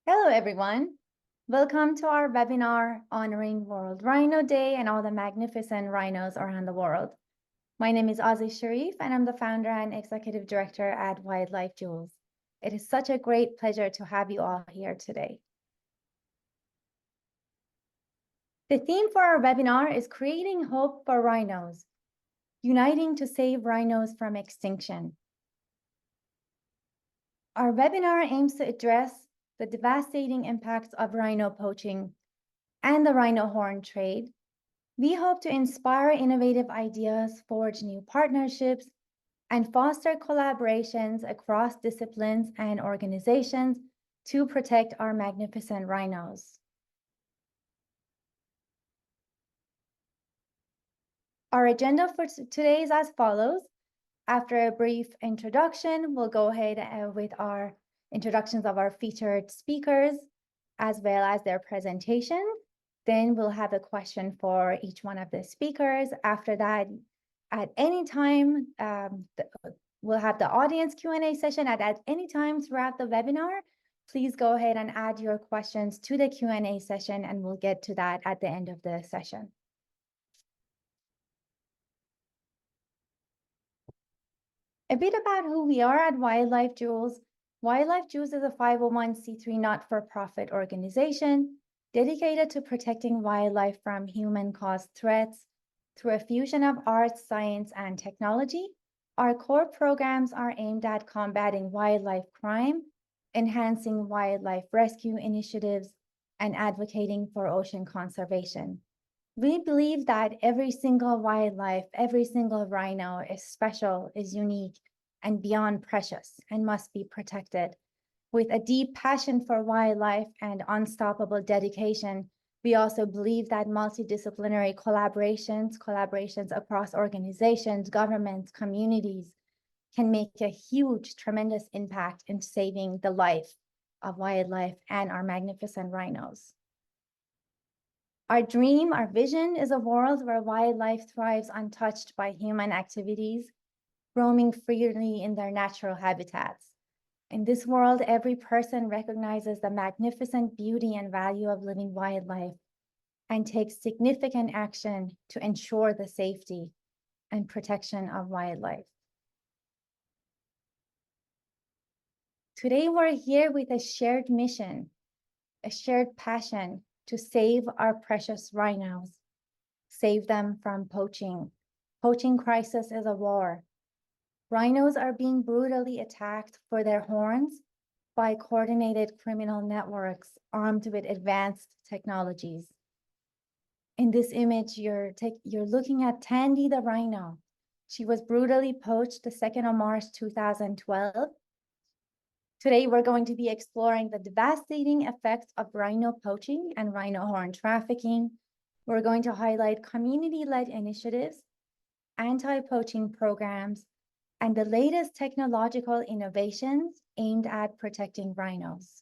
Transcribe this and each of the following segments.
Hello, everyone. Welcome to our webinar honoring World Rhino Day and all the magnificent rhinos around the world. My name is Azi Sharif, and I'm the founder and executive director at Wildlife Jewels. It is such a great pleasure to have you all here today. The theme for our webinar is Creating Hope for Rhinos, Uniting to Save Rhinos from Extinction. Our webinar aims to address the devastating impacts of rhino poaching and the rhino horn trade. We hope to inspire innovative ideas, forge new partnerships, and foster collaborations across disciplines and organizations to protect our magnificent rhinos. Our agenda for today is as follows. After a brief introduction, we'll go ahead with our introductions of our featured speakers, as well as their presentation. Then we'll have a question for each one of the speakers. After that, at any time, we'll have the audience Q&A session at any time throughout the webinar. Please go ahead and add your questions to the Q&A session, and we'll get to that at the end of the session. A bit about who we are at Wildlife Jewels. Wildlife Jewels is a 501c3 not-for-profit organization dedicated to protecting wildlife from human-caused threats through a fusion of arts, science, and technology. Our core programs are aimed at combating wildlife crime, enhancing wildlife rescue initiatives, and advocating for ocean conservation. We believe that every single wildlife, every single rhino is special, is unique, and beyond precious, and must be protected. With a deep passion for wildlife and unstoppable dedication, we also believe that multidisciplinary collaborations across organizations, governments, communities, can make a huge, tremendous impact in saving the life of wildlife and our magnificent rhinos. Our dream, our vision is a world where wildlife thrives untouched by human activities, roaming freely in their natural habitats. In this world, every person recognizes the magnificent beauty and value of living wildlife and takes significant action to ensure the safety and protection of wildlife. Today, we're here with a shared mission, a shared passion to save our precious rhinos, save them from poaching. Poaching crisis is a war. Rhinos are being brutally attacked for their horns by coordinated criminal networks armed with advanced technologies. In this image, you're looking at Tandy the rhino. She was brutally poached the 2nd of March, 2012. Today, we're going to be exploring the devastating effects of rhino poaching and rhino horn trafficking. We're going to highlight community-led initiatives, anti-poaching programs, and the latest technological innovations aimed at protecting rhinos.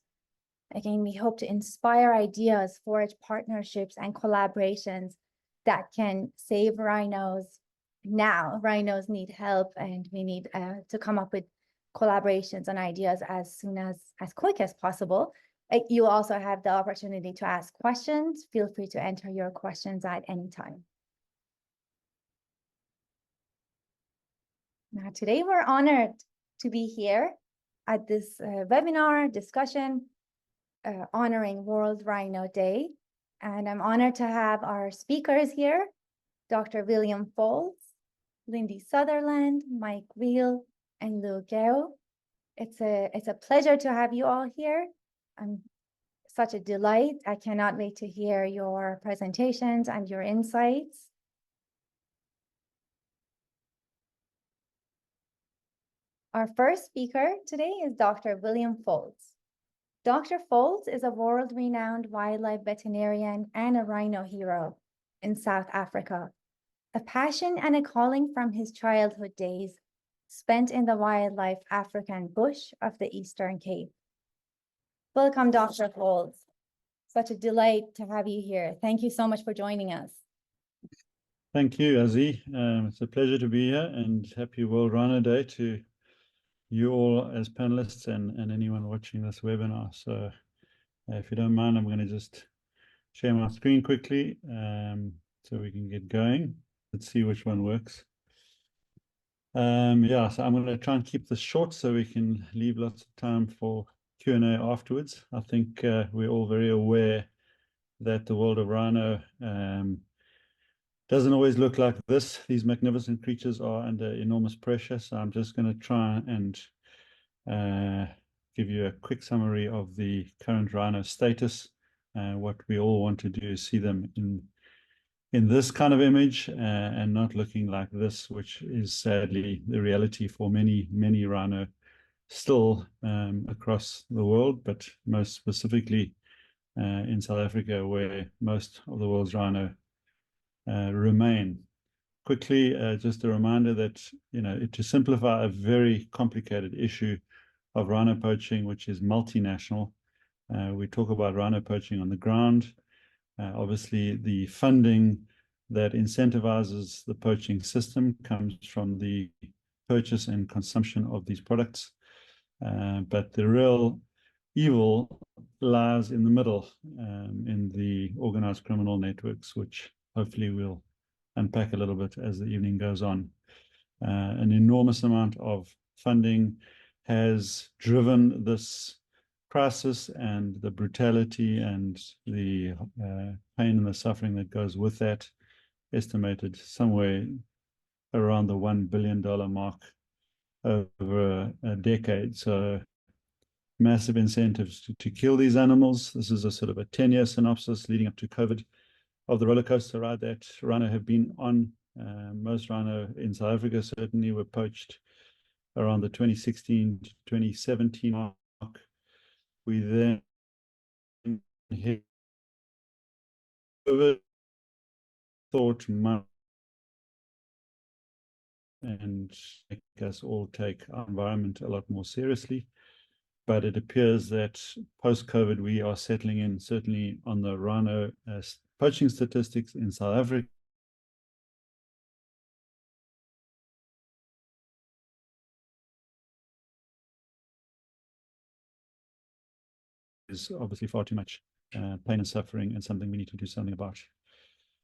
Again, we hope to inspire ideas, forge partnerships, and collaborations that can save rhinos now. Rhinos need help, and we need to come up with collaborations and ideas as quick as possible. You also have the opportunity to ask questions. Feel free to enter your questions at any time. Now, today we're honored to be here at this webinar discussion honoring World Rhino Day. And I'm honored to have our speakers here, Dr. William Fowlds, Lindy Sutherland, Mike Veale, and Lu Gao. It's a pleasure to have you all here. Such a delight. I cannot wait to hear your presentations and your insights. Our first speaker today is Dr. William Fowlds. Dr. Fowlds is a world-renowned wildlife veterinarian and a rhino hero in South Africa. A passion and a calling from his childhood days spent in the wildlife African bush of the Eastern Cape. Welcome, Dr. Fowlds. Such a delight to have you here. Thank you so much for joining us. Thank you, Azi. It's a pleasure to be here, and happy World Rhino Day to you all as panelists and anyone watching this webinar. So If you don't mind, I'm going to just share my screen quickly so we can get going. Let's see which one works. Yeah, so I'm going to try and keep this short so we can leave lots of time for Q&A afterwards. I think we're all very aware that the world of rhino doesn't always look like this. These magnificent creatures are under enormous pressure. So I'm just going to try and give you a quick summary of the current rhino status. What we all want to do is see them in this kind of image and not looking like this, which is sadly the reality for many, many rhino still across the world, but most specifically in South Africa, where most of the world's rhino remain. Quickly, just a reminder that, to simplify a very complicated issue of rhino poaching, which is multinational, we talk about rhino poaching on the ground. Obviously, the funding that incentivizes the poaching system comes from the purchase and consumption of these products. But the real evil lies in the middle, in the organized criminal networks, which hopefully we'll unpack a little bit as the evening goes on. An enormous amount of funding has driven this crisis, and the brutality and the pain and the suffering that goes with that, estimated somewhere around the $1 billion mark over a decade. So massive incentives to kill these animals. This is a sort of a 10-year synopsis leading up to COVID of the roller coaster ride that rhino have been on. Most rhino in South Africa certainly were poached around the 2016 to 2017 mark. We then hit COVID, thought month, and make us all take our environment a lot more seriously. But it appears that post-COVID, we are settling in, certainly on the rhino poaching statistics in South Africa. Is obviously far too much pain and suffering, and something we need to do something about.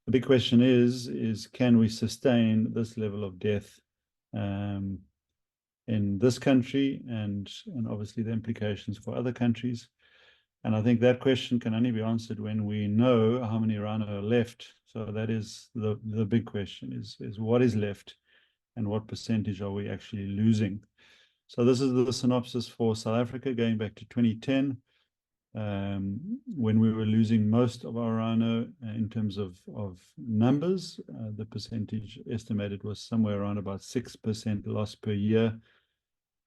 The big question is can we sustain this level of death in this country, and obviously the implications for other countries? And I think that question can only be answered when we know how many rhino are left. So that is the big question, is what is left and what percentage are we actually losing? So this is the synopsis for South Africa going back to 2010. When we were losing most of our rhino in terms of numbers, the percentage estimated was somewhere around about 6% loss per year.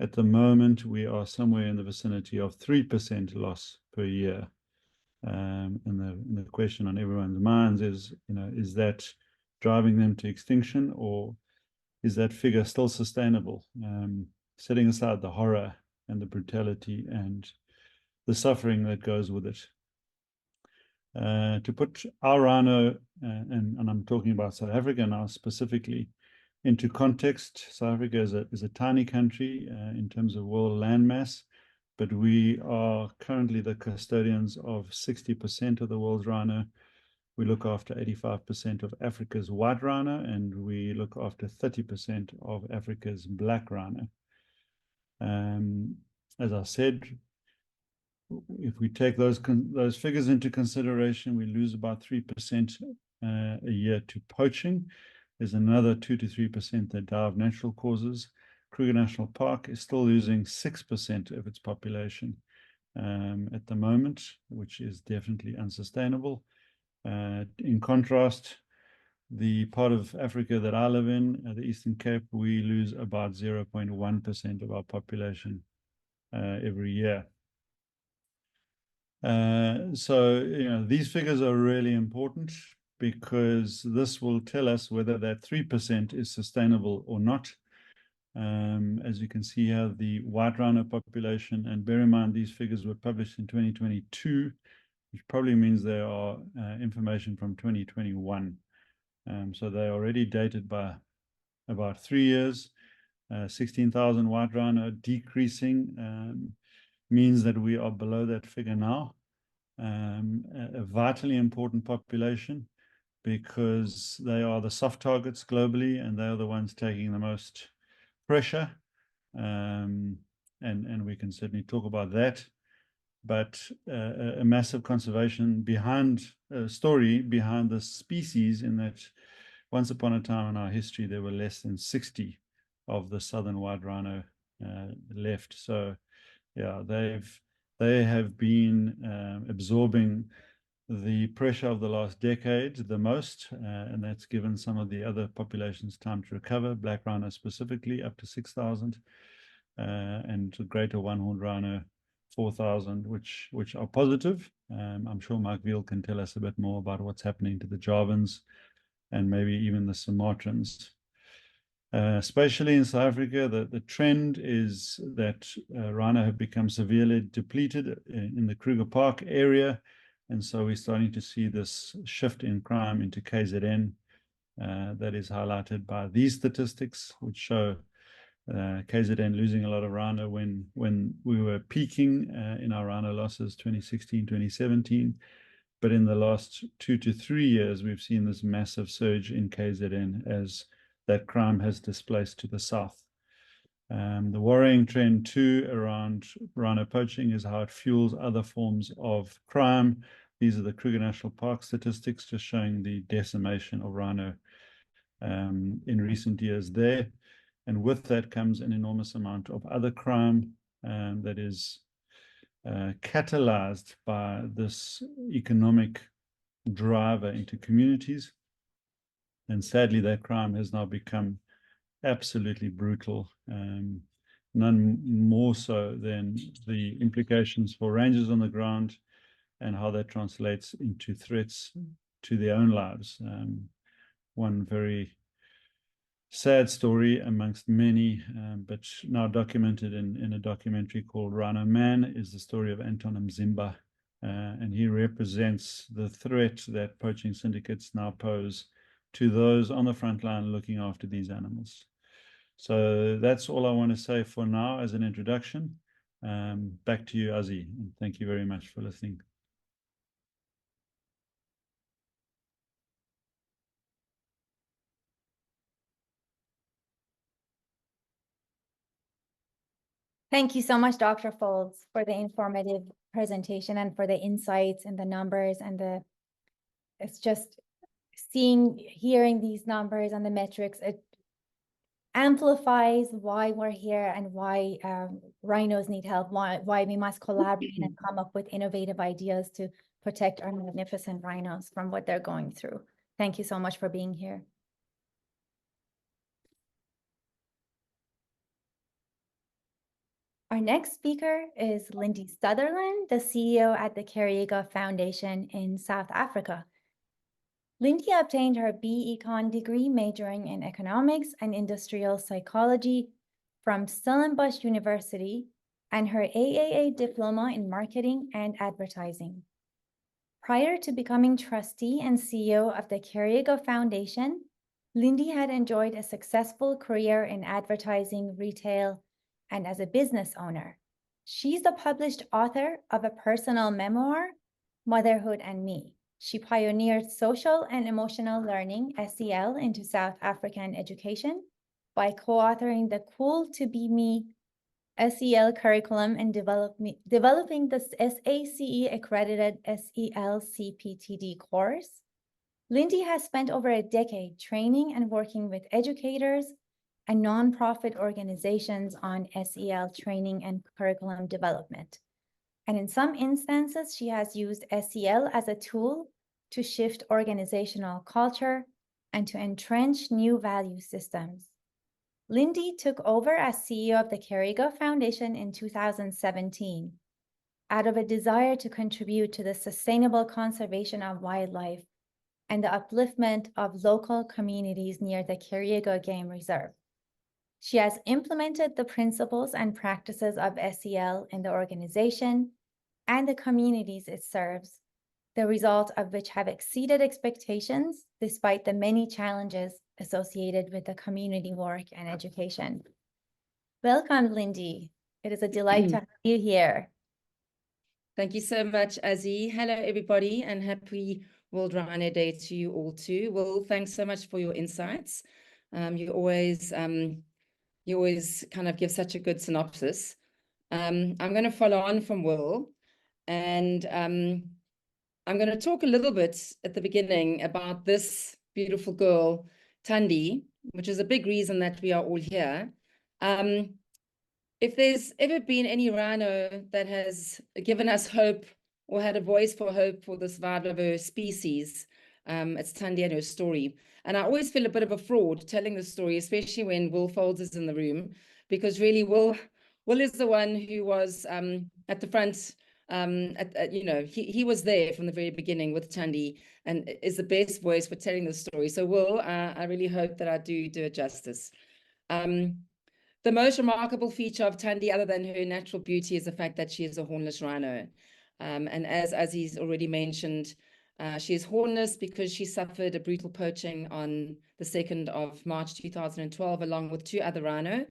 At the moment, we are somewhere in the vicinity of 3% loss per year. And the question on everyone's minds is, is that driving them to extinction, or is that figure still sustainable? Setting aside the horror and the brutality and the suffering that goes with it. To put our rhino, and I'm talking about South Africa now specifically, into context, South Africa is a tiny country in terms of world landmass, but we are currently the custodians of 60% of the world's rhino. We look after 85% of Africa's white rhino, and we look after 30% of Africa's black rhino. As I said, if we take those figures into consideration, we lose about 3% a year to poaching. There's another 2 to 3% that die of natural causes. Kruger National Park is still losing 6% of its population at the moment, which is definitely unsustainable. In contrast, the part of Africa that I live in, the Eastern Cape, we lose about 0.1% of our population every year. So, these figures are really important, because this will tell us whether that 3% is sustainable or not. As you can see here, the white rhino population, and bear in mind these figures were published in 2022, which probably means they are information from 2021. So they're already dated by about 3 years. 16,000 white rhino decreasing means that we are below that figure now. a vitally important population because they are the soft targets globally and they are the ones taking the most pressure. And we can certainly talk about that. But a massive conservation story behind the species, in that once upon a time in our history, there were less than 60 of the southern white rhino left. So yeah, they have been absorbing the pressure of the last decade the most, and that's given some of the other populations time to recover, black rhino specifically up to 6,000, and the greater one-horned rhino 4,000, which are positive. I'm sure Mark Veale can tell us a bit more about what's happening to the Javans and maybe even the Sumatrans. Especially in South Africa, the trend is that rhino have become severely depleted in the Kruger Park area. And so we're starting to see this shift in crime into KZN that is highlighted by these statistics, which show KZN losing a lot of rhino when we were peaking in our rhino losses 2016, 2017. But in the last 2 to 3 years, we've seen this massive surge in KZN as that crime has displaced to the south. The worrying trend too around rhino poaching is how it fuels other forms of crime. These are the Kruger National Park statistics, just showing the decimation of rhino in recent years there. And with that comes an enormous amount of other crime that is catalyzed by this economic driver into communities. And sadly, that crime has now become absolutely brutal, none more so than the implications for rangers on the ground and how that translates into threats to their own lives. One very sad story amongst many, but now documented in a documentary called Rhino Man, is the story of Anton Mzimba, and he represents the threat that poaching syndicates now pose to those on the front line looking after these animals. So that's all I want to say for now as an introduction. Back to you, Azi, and thank you very much for listening. Thank you so much, Dr. Fowlds, for the informative presentation and for the insights and the numbers and it's just hearing these numbers and the metrics, it amplifies why we're here and why rhinos need help, why we must collaborate and come up with innovative ideas to protect our magnificent rhinos from what they're going through. Thank you so much for being here. Our next speaker is Lindy Sutherland, the CEO at the Kariega Foundation in South Africa. Lindy obtained her B.Econ degree majoring in economics and industrial psychology from Stellenbosch University and her AAA diploma in marketing and advertising. Prior to becoming trustee and CEO of the Kariega Foundation, Lindy had enjoyed a successful career in advertising, retail, and as a business owner. She's the published author of a personal memoir, Motherhood and Me. She pioneered social and emotional learning, SEL, into South African education by co-authoring the Cool to Be Me SEL curriculum and developing the SACE accredited SEL CPTD course. Lindy has spent over a decade training and working with educators and nonprofit organizations on SEL training and curriculum development. And in some instances, she has used SEL as a tool to shift organizational culture and to entrench new value systems. Lindy took over as CEO of the Kariega Foundation in 2017 out of a desire to contribute to the sustainable conservation of wildlife and the upliftment of local communities near the Kariega Game Reserve. She has implemented the principles and practices of SEL in the organization and the communities it serves, the results of which have exceeded expectations despite the many challenges associated with the community work and education. Welcome, Lindy. It is a delight to have you here. Thank you so much, Azi. Hello, everybody, and happy World Rhino Day to you all too. Will, thanks so much for your insights. You always kind of give such a good synopsis. I'm going to follow on from Will, and I'm going to talk a little bit at the beginning about this beautiful girl, Thandi, which is a big reason that we are all here. If there's ever been any rhino that has given us hope or had a voice for hope for this wildlife species, it's Thandi and her story. And I always feel a bit of a fraud telling the story, especially when Will Fowlds is in the room, because really Will is the one who was at the front. He was there from the very beginning with Thandi and is the best voice for telling the story. So Will, I really hope that I do it justice. The most remarkable feature of Thandi, other than her natural beauty, is the fact that she is a hornless rhino. And as Azi's already mentioned, she is hornless because she suffered a brutal poaching on the 2nd of March 2012, along with 2 other rhino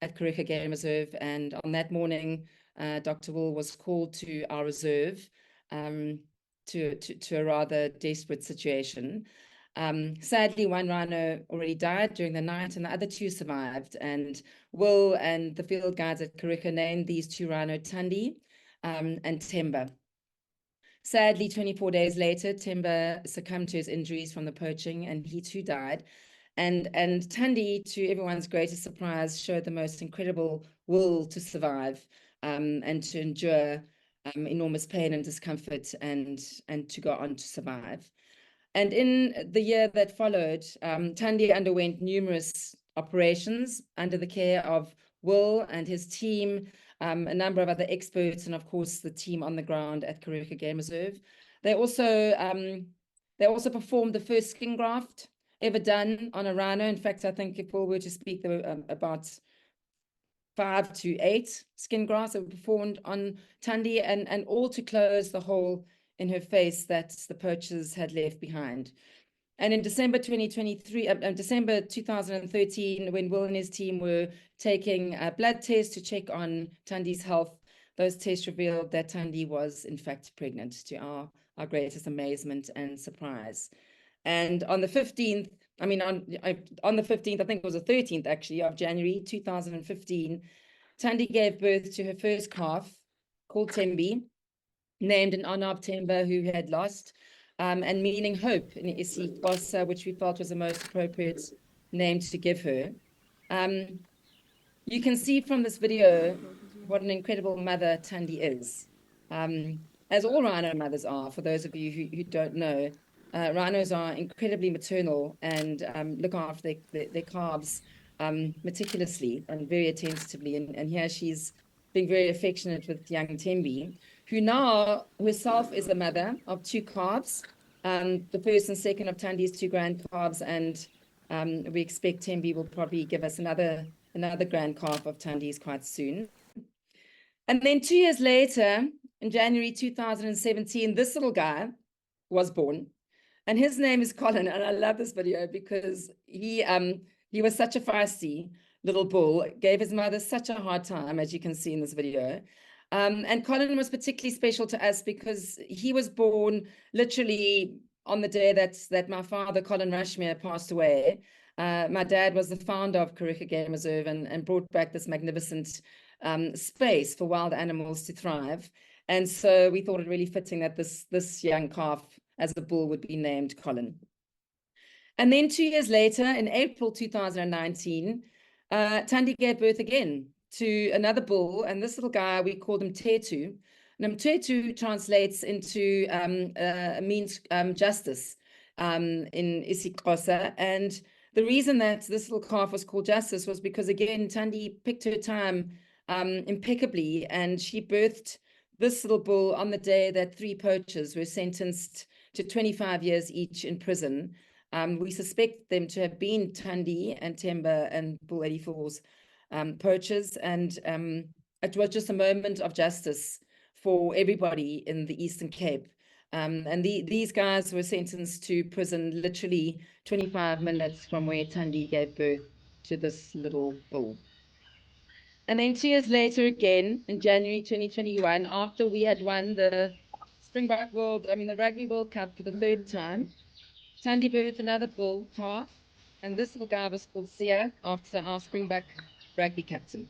at Kariega Game Reserve. And on that morning, Dr. Will was called to our reserve to a rather desperate situation. Sadly, 1 rhino already died during the night and the other 2 survived. And Will and the field guides at Kariega named these 2 rhino Thandi and Temba. Sadly, 24 days later, Temba succumbed to his injuries from the poaching and he too died. And Thandi, to everyone's greatest surprise, showed the most incredible will to survive and to endure enormous pain and discomfort and to go on to survive. And in the year that followed, Thandi underwent numerous operations under the care of Will and his team, a number of other experts, and of course the team on the ground at Kariega Game Reserve. They also performed the first skin graft ever done on a rhino. In fact, I think if Will were to speak, there were about 5 to 8 skin grafts that were performed on Thandi, and all to close the hole in her face that the poachers had left behind. And in December 2013, when Will and his team were taking blood tests to check on Thandi's health, those tests revealed that Thandi was in fact pregnant, to our greatest amazement and surprise. And on the 15th, on the 15th, I think it was the 13th actually, of January 2015, Thandi gave birth to her first calf called Tembi, named in honor of Temba, who had lost, and meaning hope in isiXhosa, which we felt was the most appropriate name to give her. You can see from this video what an incredible mother Thandi is. As all rhino mothers are, for those of you who don't know, rhinos are incredibly maternal and look after their calves meticulously and very attentively. And here she's being very affectionate with young Tembi, who now herself is a mother of 2 calves, the first and second of Thandi's 2 grand calves, and we expect Tembi will probably give us another grand calf of Thandi's quite soon. And then 2 years later, in January 2017, this little guy was born, and his name is Colin. And I love this video because he was such a feisty little bull, gave his mother such a hard time, as you can see in this video. And Colin was particularly special to us because he was born literally on the day that my father, Colin Rushmere, passed away. My dad was the founder of Kariega Game Reserve and brought back this magnificent space for wild animals to thrive. And so we thought it really fitting that this young calf as a bull would be named Colin. And then 2 years later, in April 2019, Thandi gave birth again to another bull, and this little guy, we called him Tetu. And Tetu translates into means justice in isiXhosa. And the reason that this little calf was called Justice was because, again, Thandi picked her time impeccably, and she birthed this little bull on the day that 3 poachers were sentenced to 25 years each in prison. We suspect them to have been Thandi and Temba and Bull 84's poachers, and it was just a moment of justice for everybody in the Eastern Cape. And these guys were sentenced to prison literally 25 minutes from where Thandi gave birth to this little bull. And then 2 years later again, in January 2021, after we had won the the Rugby World Cup for the 3rd time, Thandi birthed another bull calf, and this little guy was called Sia, after our Springbok rugby captain.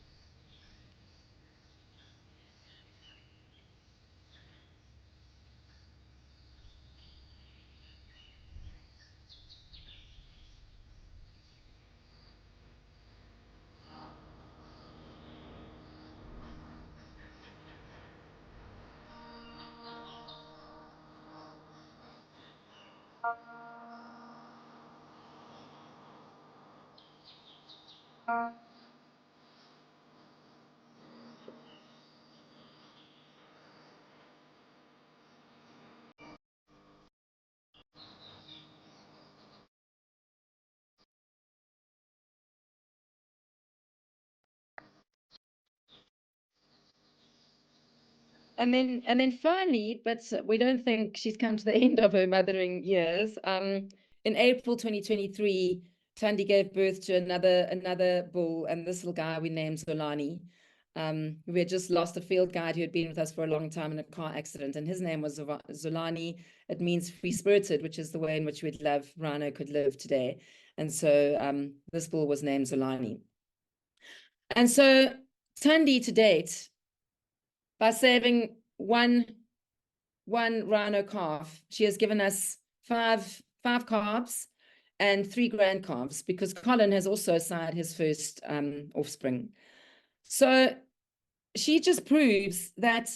And then finally, but we don't think she's come to the end of her mothering years. In April 2023, Thandi gave birth to another bull, and this little guy we named Zolani. We had just lost a field guide who had been with us for a long time in a car accident, and his name was Zolani. It means free-spirited, which is the way in which we'd love Rhino could live today. And so this bull was named Zolani. And so Thandi to date, by saving one rhino calf, she has given us five calves and 3 grand calves, because Colin has also sired his first offspring. So she just proves that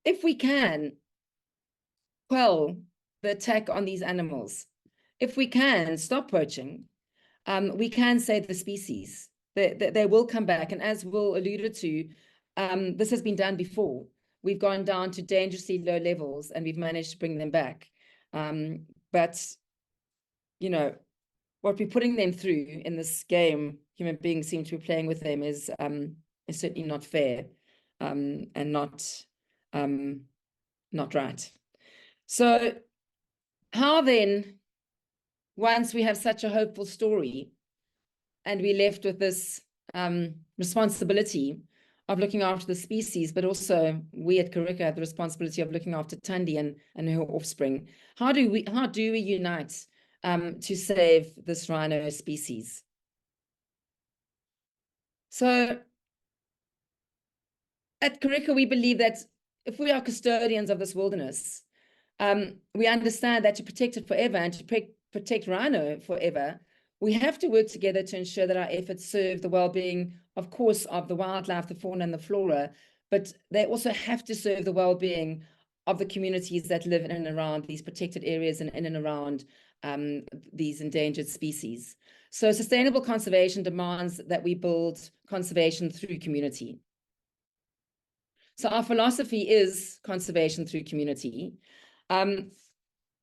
if we can quell the attack on these animals, if we can stop poaching, we can save the species. They will come back. And as Will alluded to, this has been done before. We've gone down to dangerously low levels and we've managed to bring them back. But, you know, what we're putting them through in this game, human beings seem to be playing with them, is certainly not fair and not right. So how then, once we have such a hopeful story and we're left with this responsibility of looking after the species, but also we at Kariega have the responsibility of looking after Thandi and her offspring, how do we unite to save this rhino species? So at Kariega, we believe that if we are custodians of this wilderness, we understand that to protect it forever and to protect rhino forever, we have to work together to ensure that our efforts serve the well-being, of course, of the wildlife, the fauna and the flora, but they also have to serve the well-being of the communities that live in and around these protected areas and in and around these endangered species. So sustainable conservation demands that we build conservation through community. So our philosophy is conservation through community. And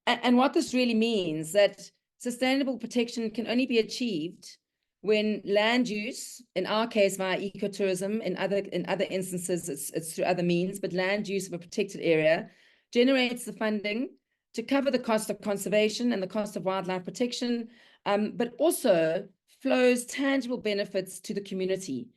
what this really means, that sustainable protection can only be achieved when land use, in our case via ecotourism, in other instances it's through other means, but land use of a protected area generates the funding to cover the cost of conservation and the cost of wildlife protection, but also flows tangible benefits to the community,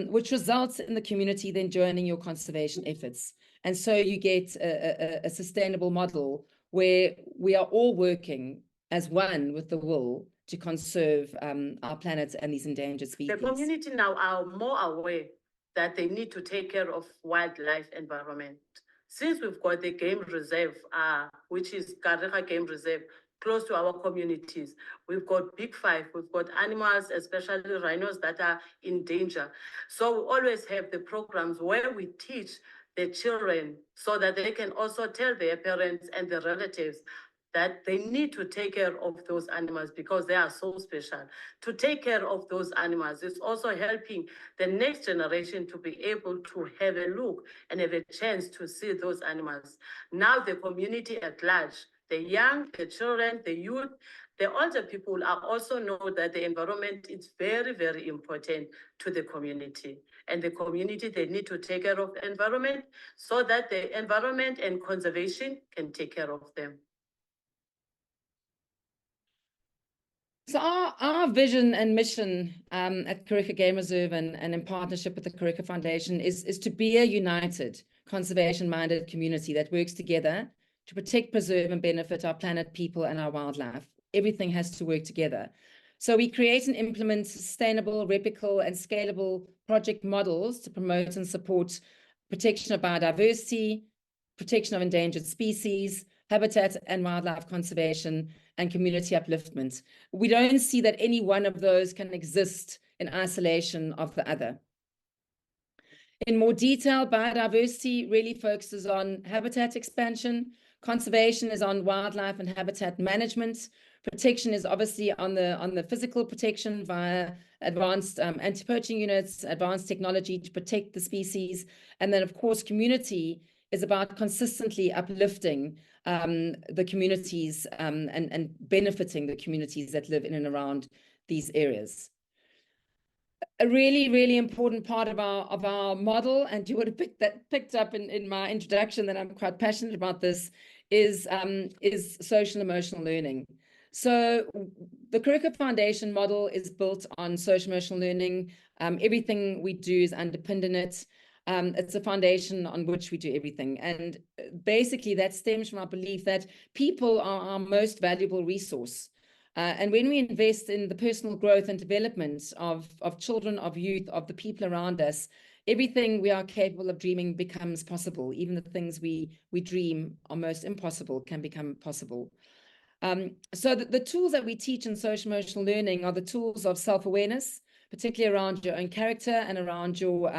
which results in the community then joining your conservation efforts. And so you get a sustainable model where we are all working as one with the will to conserve our planet and these endangered species. The community now are more aware that they need to take care of wildlife environment. Since we've got the game reserve, which is Kariega Game Reserve, close to our communities, we've got Big Five, we've got animals, especially rhinos that are in danger. So we always have the programs where we teach the children so that they can also tell their parents and their relatives that they need to take care of those animals because they are so special. To take care of those animals is also helping the next generation to be able to have a look and have a chance to see those animals. Now the community at large, the young, the children, the youth, the older people are also know that the environment is very, very important to the community. And the community, they need to take care of the environment so that the environment and conservation can take care of them. So our vision and mission at Kariega Game Reserve and in partnership with the Kariega Foundation is to be a united, conservation-minded community that works together to protect, preserve, and benefit our planet, people, and our wildlife. Everything has to work together. So we create and implement sustainable, replicable, and scalable project models to promote and support protection of biodiversity, protection of endangered species, habitat and wildlife conservation, and community upliftment. We don't see that any one of those can exist in isolation of the other. In more detail, biodiversity really focuses on habitat expansion. Conservation is on wildlife and habitat management. Protection is obviously on the physical protection via advanced anti-poaching units, advanced technology to protect the species. And then, of course, community is about consistently uplifting the communities and benefiting the communities that live in and around these areas. A really, really important part of our model, and you would have picked up in my introduction that I'm quite passionate about this, is social emotional learning. So the Kariega Foundation model is built on social emotional learning. Everything we do is underpinned in it. It's a foundation on which we do everything. And basically that stems from our belief that people are our most valuable resource. And when we invest in the personal growth and development of children, of youth, of the people around us, everything we are capable of dreaming becomes possible. Even the things we dream are most impossible can become possible. So the tools that we teach in social emotional learning are the tools of self-awareness, particularly around your own character and around your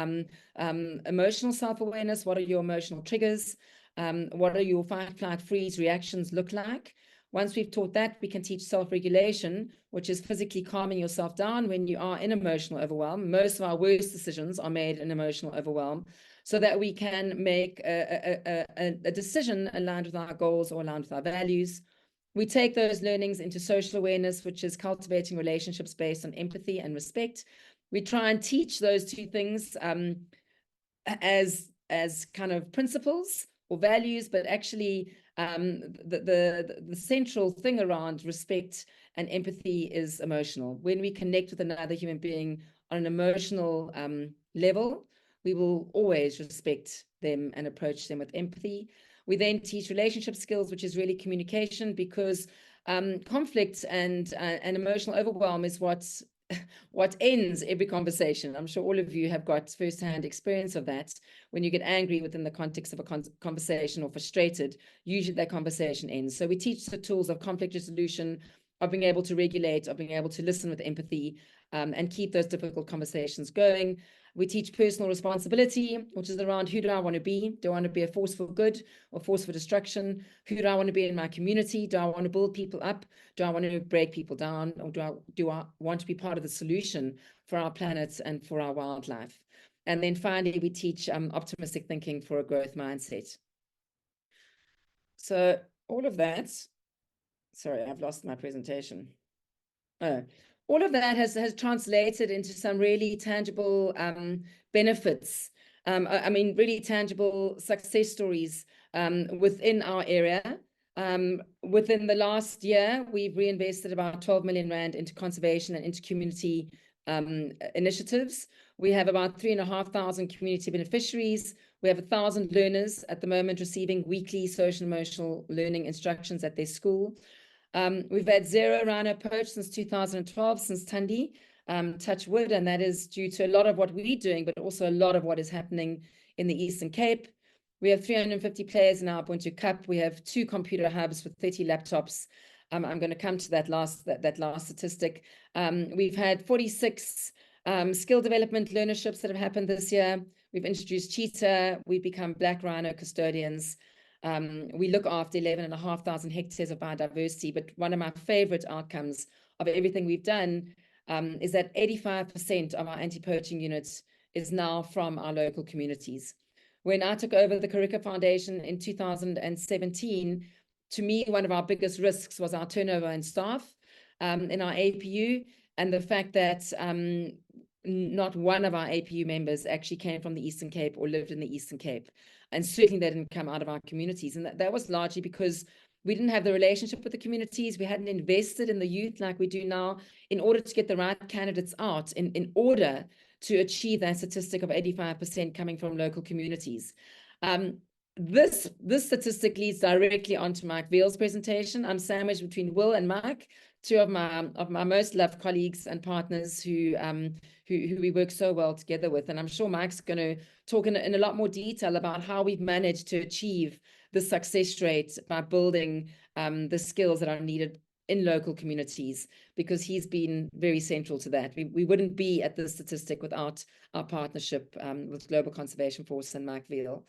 emotional self-awareness. What are your emotional triggers? What are your fight, flight, freeze reactions look like? Once we've taught that, we can teach self-regulation, which is physically calming yourself down when you are in emotional overwhelm. Most of our worst decisions are made in emotional overwhelm, so that we can make a decision aligned with our goals or aligned with our values. We take those learnings into social awareness, which is cultivating relationships based on empathy and respect. We try and teach those two things as kind of principles or values, but actually the central thing around respect and empathy is emotional. When we connect with another human being on an emotional level, we will always respect them and approach them with empathy. We then teach relationship skills, which is really communication, because conflict and emotional overwhelm is what ends every conversation. I'm sure all of you have got firsthand experience of that. When you get angry within the context of a conversation or frustrated, usually that conversation ends. So we teach the tools of conflict resolution, of being able to regulate, of being able to listen with empathy, and keep those difficult conversations going. We teach personal responsibility, which is around who do I want to be? Do I want to be a force for good or force for destruction? Who do I want to be in my community? Do I want to build people up? Do I want to break people down? Or do I want to be part of the solution for our planet and for our wildlife? And then finally, we teach optimistic thinking for a growth mindset. So all of that, sorry, I've lost my presentation. All of that has translated into some really tangible benefits. I mean, really tangible success stories within our area. Within the last year, we've reinvested about 12 million Rand into conservation and into community initiatives. We have about 3,500 community beneficiaries. We have 1,000 learners at the moment receiving weekly social emotional learning instructions at their school. We've had 0 rhino poach since 2012, since Thandi, touch wood, and that is due to a lot of what we're doing, but also a lot of what is happening in the Eastern Cape. We have 350 players in our Ubuntu Cup. We have 2 computer hubs with 30 laptops. I'm going to come to that last statistic. We've had 46 skill development learnerships that have happened this year. We've introduced cheetah. We've become black rhino custodians. We look after 11,500 hectares of biodiversity, but one of my favorite outcomes of everything we've done is that 85% of our anti-poaching units is now from our local communities. When I took over the Kariega Foundation in 2017, to me, one of our biggest risks was our turnover in staff in our APU, and the fact that not one of our APU members actually came from the Eastern Cape or lived in the Eastern Cape. And certainly they didn't come out of our communities. And that was largely because We didn't have the relationship with the communities. We hadn't invested in the youth like we do now in order to get the right candidates out in order to achieve that statistic of 85% coming from local communities. This statistic leads directly onto Mike Veale's presentation. I'm sandwiched between Will and Mike, two of my most loved colleagues and partners who we work so well together with. And I'm sure Mike's going to talk in a lot more detail about how we've managed to achieve the success rate by building the skills that are needed in local communities, because he's been very central to that. We wouldn't be at this statistic without our partnership with Global Conservation Force and Mike Veale.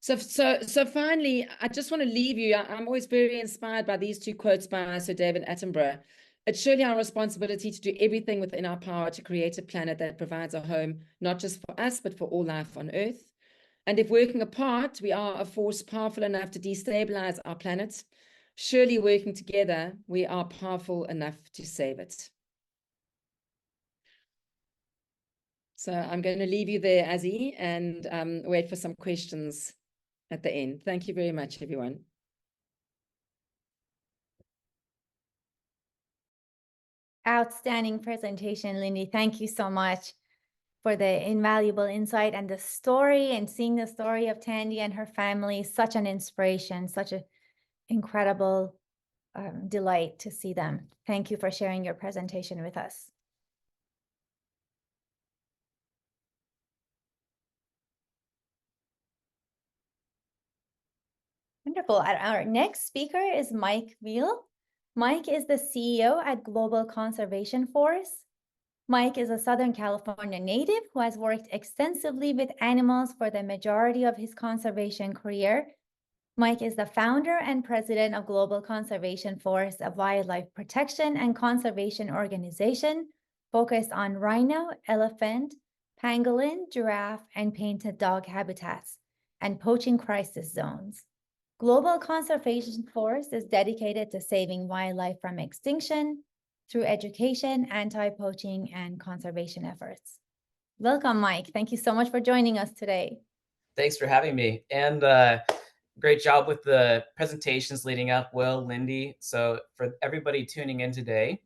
So finally, I just want to leave you. I'm always very inspired by these two quotes by Sir David Attenborough. It's surely our responsibility to do everything within our power to create a planet that provides a home, not just for us, but for all life on Earth. And if working apart, we are a force powerful enough to destabilize our planet, surely working together, we are powerful enough to save it. So I'm going to leave you there, Azi, and wait for some questions at the end. Thank you very much, everyone. Outstanding presentation, Lindy. Thank you so much for the invaluable insight and the story, and seeing the story of Tandy and her family. Such an inspiration, such an incredible delight to see them. Thank you for sharing your presentation with us. Wonderful. Our next speaker is Mike Veale. Mike is the CEO at Global Conservation Force. Mike is a Southern California native who has worked extensively with animals for the majority of his conservation career. Mike is the founder and president of Global Conservation Force, a wildlife protection and conservation organization focused on rhino, elephant, pangolin, giraffe, and painted dog habitats and poaching crisis zones. Global Conservation Force is dedicated to saving wildlife from extinction through education, anti-poaching, and conservation efforts. Welcome, Mike. Thank you so much for joining us today. Thanks for having me. And great job with the presentations leading up, Will, Lindy. So for everybody tuning in today,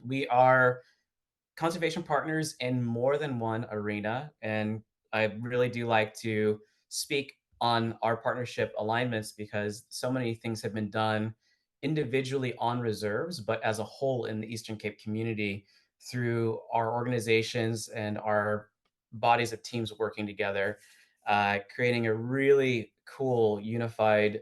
we are conservation partners in more than one arena. And I really do like to speak on our partnership alignments, because so many things have been done individually on reserves, but as a whole in the Eastern Cape community through our organizations and our bodies of teams working together, creating a really cool unified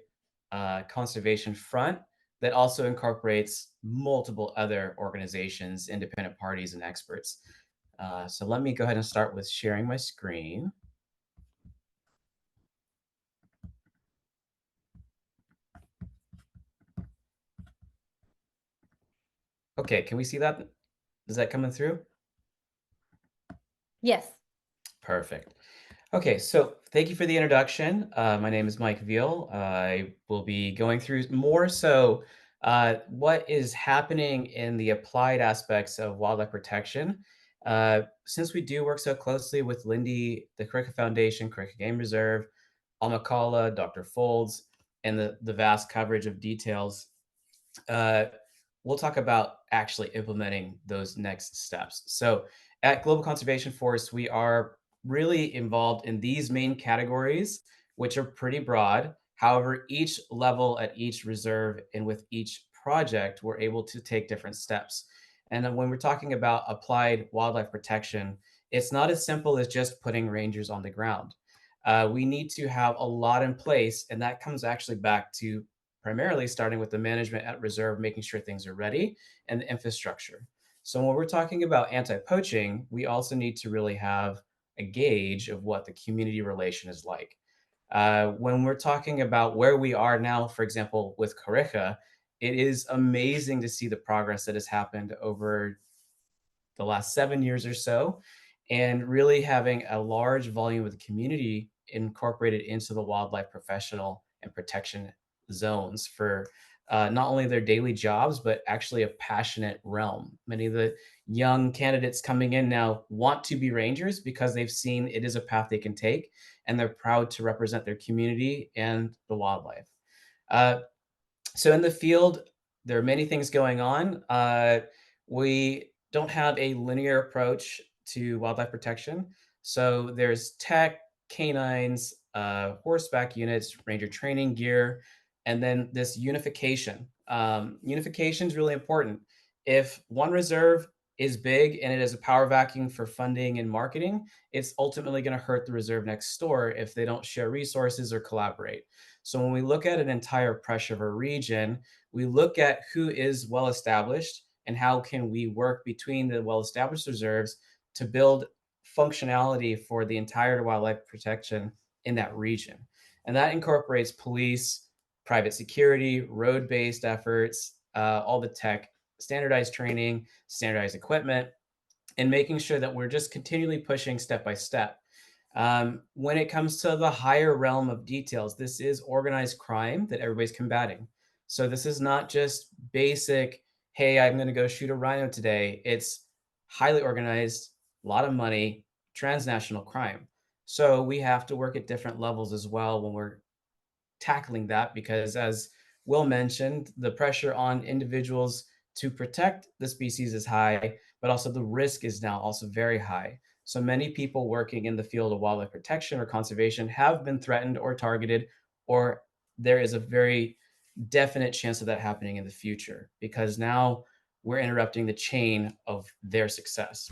conservation front that also incorporates multiple other organizations, independent parties, and experts. So let me go ahead and start with sharing my screen. Okay, can we see that? Is that coming through? Yes. Perfect. Okay, so thank you for the introduction. My name is Mike Veale. I will be going through more so what is happening in the applied aspects of wildlife protection. Since we do work so closely with Lindy, the Kariega Foundation, Kariega Game Reserve, Amakala, Dr. Fowlds, and the vast coverage of details, we'll talk about actually implementing those next steps. So at Global Conservation Force, we are really involved in these main categories, which are pretty broad. However, each level at each reserve and with each project, we're able to take different steps. And then when we're talking about applied wildlife protection, it's not as simple as just putting rangers on the ground. We need to have a lot in place, and that comes actually back to primarily starting with the management at reserve, making sure things are ready, and the infrastructure. So when we're talking about anti-poaching, we also need to really have a gauge of what the community relation is like. When we're talking about where we are now, for example, with Kariega, it is amazing to see the progress that has happened over the last 7 years or so, and really having a large volume of the community incorporated into the wildlife professional and protection zones for not only their daily jobs, but actually a passionate realm. Many of the young candidates coming in now want to be rangers because they've seen it is a path they can take, and they're proud to represent their community and the wildlife. So in the field, there are many things going on. We don't have a linear approach to wildlife protection. So there's tech, canines, horseback units, ranger training gear, and then this unification. Unification is really important. If one reserve is big and it is a power vacuum for funding and marketing, it's ultimately going to hurt the reserve next door if they don't share resources or collaborate. So when we look at an entire pressure of a region, we look at who is well established and how can we work between the well established reserves to build functionality for the entire wildlife protection in that region. And that incorporates police, private security, road-based efforts, all the tech, standardized training, standardized equipment, and making sure that we're just continually pushing step by step. When it comes to the higher realm of details, this is organized crime that everybody's combating. So this is not just basic, hey, I'm going to go shoot a rhino today. It's highly organized, a lot of money, transnational crime. So we have to work at different levels as well when we're tackling that, because as Will mentioned, the pressure on individuals to protect the species is high, but also the risk is now also very high. So many people working in the field of wildlife protection or conservation have been threatened or targeted, or there is a very definite chance of that happening in the future, because now we're interrupting the chain of their success.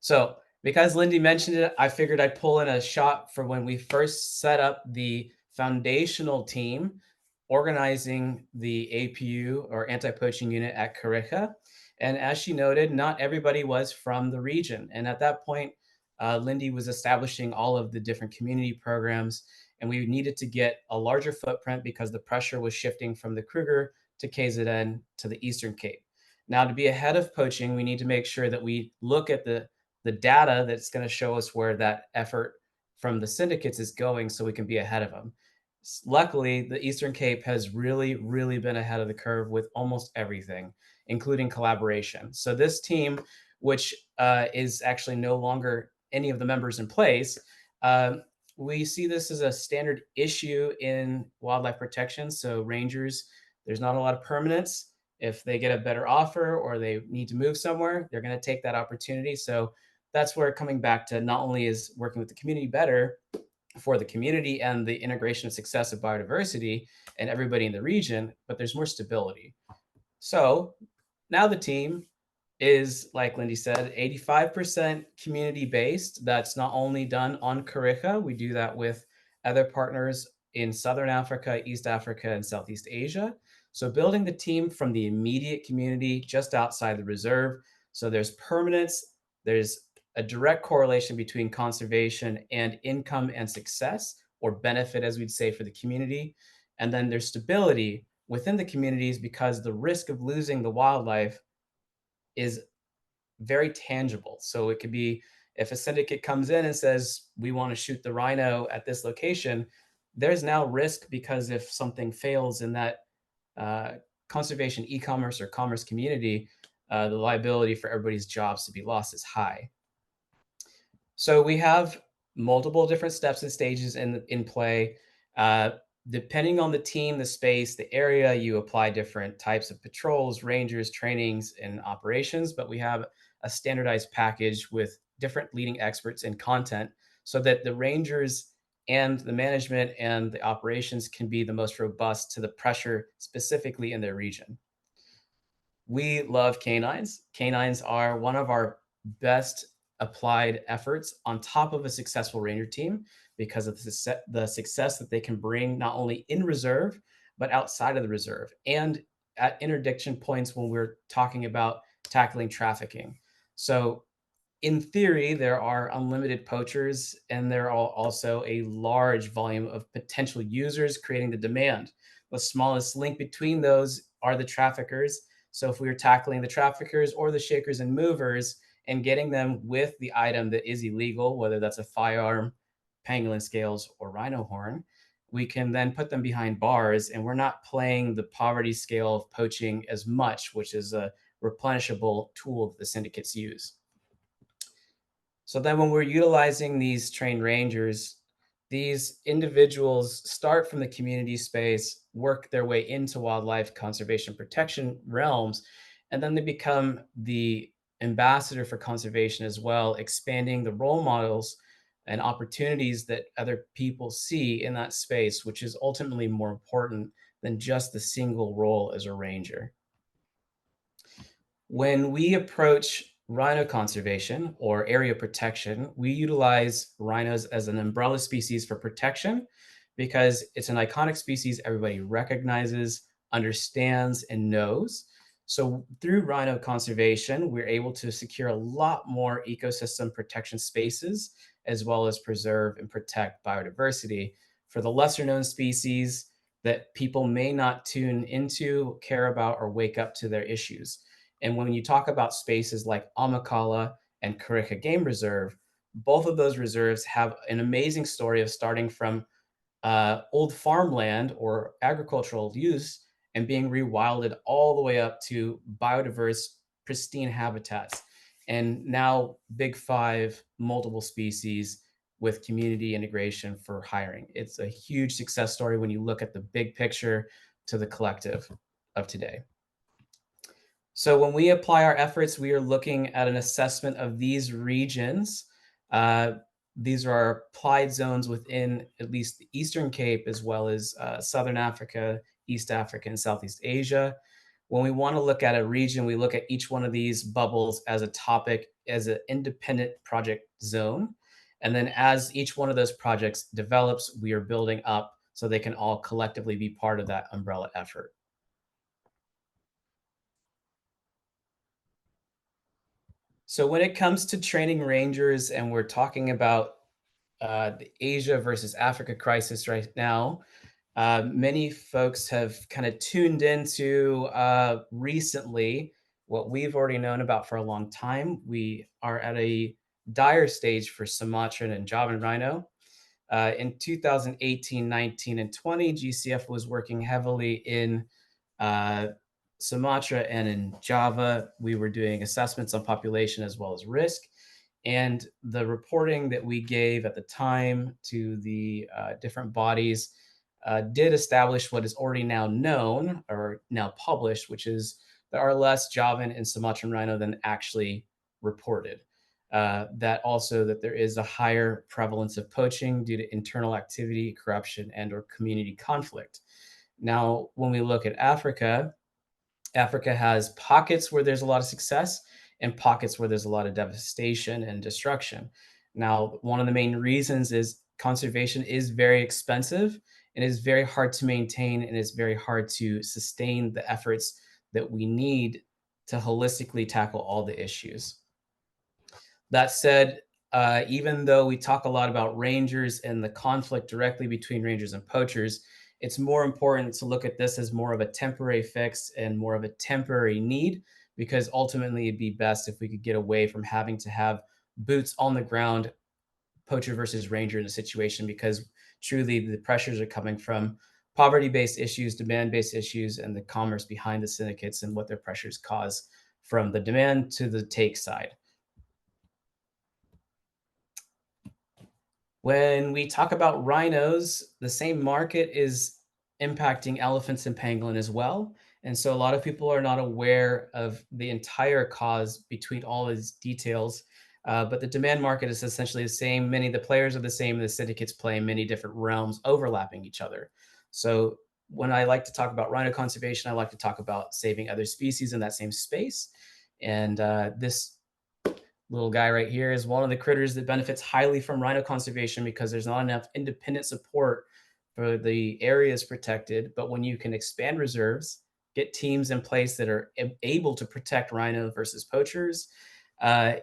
So because Lindy mentioned it, I figured I'd pull in a shot for when we first set up the foundational team organizing the APU or anti-poaching unit at Kariega. And as she noted, not everybody was from the region. And at that point, Lindy was establishing all of the different community programs, and we needed to get a larger footprint because the pressure was shifting from the Kruger to KZN to the Eastern Cape. Now, to be ahead of poaching, we need to make sure that we look at the data that's going to show us where that effort from the syndicates is going so we can be ahead of them. Luckily, the Eastern Cape has really, really been ahead of the curve with almost everything, including collaboration. So this team, which is actually no longer any of the members in place, we see this as a standard issue in wildlife protection. So rangers, there's not a lot of permanence. If they get a better offer or they need to move somewhere, they're going to take that opportunity. So that's where coming back to not only is working with the community better for the community and the integration of success of biodiversity and everybody in the region, but there's more stability. So now the team is, like Lindy said, 85% community-based. That's not only done on Kariega. We do that with other partners in Southern Africa, East Africa, and Southeast Asia. So building the team from the immediate community just outside the reserve. So there's permanence, there's a direct correlation between conservation and income and success, or benefit, as we'd say, for the community. And then there's stability within the communities because the risk of losing the wildlife is very tangible. So it could be if a syndicate comes in and says, we want to shoot the rhino at this location, there's now risk because if something fails in that conservation, e-commerce, or commerce community, the liability for everybody's jobs to be lost is high. So we have multiple different steps and stages in play. Depending on the team, the space, the area, you apply different types of patrols, rangers, trainings, and operations, but we have a standardized package with different leading experts in content so that the rangers and the management and the operations can be the most robust to the pressure specifically in their region. We love canines. Canines are one of our best applied efforts on top of a successful ranger team because of the success that they can bring not only in reserve, but outside of the reserve and at interdiction points when we're talking about tackling trafficking. So in theory, there are unlimited poachers and there are also a large volume of potential users creating the demand. The smallest link between those are the traffickers. So if we were tackling the traffickers or the shakers and movers and getting them with the item that is illegal, whether that's a firearm, pangolin scales, or rhino horn, we can then put them behind bars and we're not playing the poverty scale of poaching as much, which is a replenishable tool that the syndicates use. So then when we're utilizing these trained rangers, these individuals start from the community space, work their way into wildlife conservation protection realms, and then they become the ambassador for conservation as well, expanding the role models and opportunities that other people see in that space, which is ultimately more important than just the single role as a ranger. When we approach rhino conservation or area protection, we utilize rhinos as an umbrella species for protection because it's an iconic species everybody recognizes, understands, and knows. So through rhino conservation, we're able to secure a lot more ecosystem protection spaces, as well as preserve and protect biodiversity for the lesser known species that people may not tune into, care about, or wake up to their issues. And when you talk about spaces like Amakala and Kariega Game Reserve, both of those reserves have an amazing story of starting from old farmland or agricultural use and being rewilded all the way up to biodiverse, pristine habitats. And now big five, multiple species with community integration for hiring. It's a huge success story when you look at the big picture to the collective of today. So when we apply our efforts, we are looking at an assessment of these regions. These are our applied zones within at least the Eastern Cape, as well as Southern Africa, East Africa, and Southeast Asia. When we want to look at a region, we look at each one of these bubbles as a topic, as an independent project zone. And then as each one of those projects develops, we are building up so they can all collectively be part of that umbrella effort. So when it comes to training rangers, and we're talking about the Asia versus Africa crisis right now, many folks have kind of tuned into recently what we've already known about for a long time. We are at a dire stage for Sumatran and Javan rhino. In 2018, 19, and 20, GCF was working heavily in Sumatra and in Java. We were doing assessments on population as well as risk. And the reporting that we gave at the time to the different bodies did establish what is already now known or now published, which is there are less Javan and Sumatran rhino than actually reported. That also that there is a higher prevalence of poaching due to internal activity, corruption, and or community conflict. Now, when we look at Africa, Africa has pockets where there's a lot of success and pockets where there's a lot of devastation and destruction. Now, one of the main reasons is conservation is very expensive and is very hard to maintain, and it's very hard to sustain the efforts that we need to holistically tackle all the issues. That said, even though we talk a lot about rangers and the conflict directly between rangers and poachers, it's more important to look at this as more of a temporary fix and more of a temporary need, because ultimately it'd be best if we could get away from having to have boots on the ground, poacher versus ranger in a situation, because truly the pressures are coming from poverty-based issues, demand-based issues, and the commerce behind the syndicates and what their pressures cause from the demand to the take side. When we talk about rhinos, the same market is impacting elephants and pangolin as well. And so a lot of people are not aware of the entire cause between all these details. But the demand market is essentially the same. Many of the players are the same. The syndicates play in many different realms overlapping each other. So when I like to talk about rhino conservation, I like to talk about saving other species in that same space. And this little guy right here is one of the critters that benefits highly from rhino conservation because there's not enough independent support for the areas protected. But when you can expand reserves, get teams in place that are able to protect rhino versus poachers,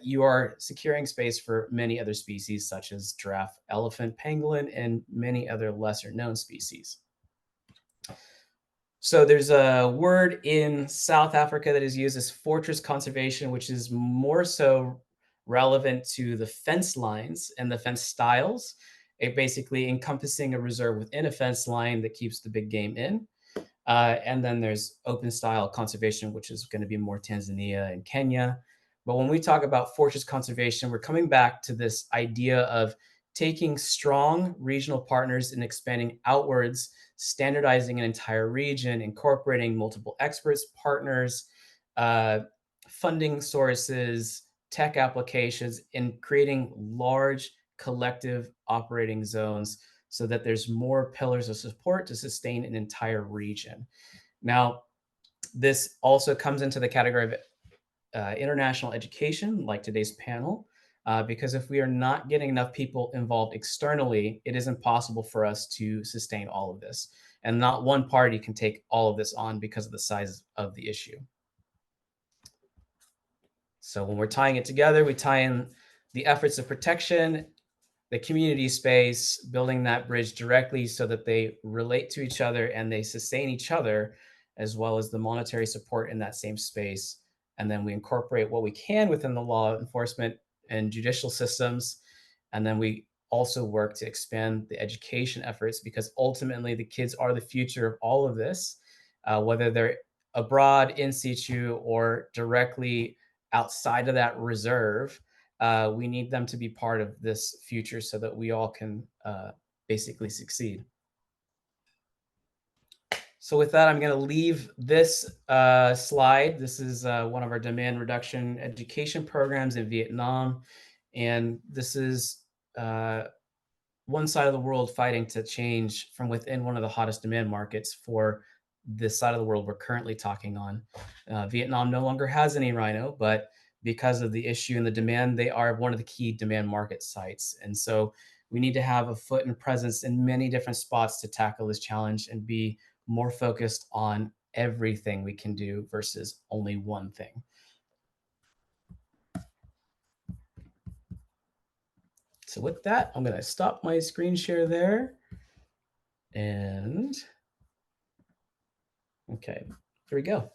you are securing space for many other species such as giraffe, elephant, pangolin, and many other lesser known species. So there's a word in South Africa that is used as fortress conservation, which is more so relevant to the fence lines and the fence styles. It basically encompassing a reserve within a fence line that keeps the big game in. And then there's open style conservation, which is going to be more Tanzania and Kenya. But when we talk about fortress conservation, we're coming back to this idea of taking strong regional partners and expanding outwards, standardizing an entire region, incorporating multiple experts, partners, funding sources, tech applications, and creating large collective operating zones so that there's more pillars of support to sustain an entire region. Now, this also comes into the category of international education, like today's panel, because if we are not getting enough people involved externally, it is impossible for us to sustain all of this. And not one party can take all of this on because of the size of the issue. So when we're tying it together, we tie in the efforts of protection, the community space, building that bridge directly so that they relate to each other and they sustain each other, as well as the monetary support in that same space. And then we incorporate what we can within the law enforcement and judicial systems. And then we also work to expand the education efforts, because ultimately the kids are the future of all of this, whether they're abroad, in situ, or directly outside of that reserve. We need them to be part of this future so that we all can basically succeed. So with that, I'm going to leave this slide. This is one of our demand reduction education programs in Vietnam. And this is one side of the world fighting to change from within one of the hottest demand markets for this side of the world we're currently talking on. Vietnam no longer has any rhino, but because of the issue and the demand, they are one of the key demand market sites. And so we need to have a foot and presence in many different spots to tackle this challenge and be more focused on everything we can do versus only one thing. So with that, I'm going to stop my screen share there. And okay, here we go.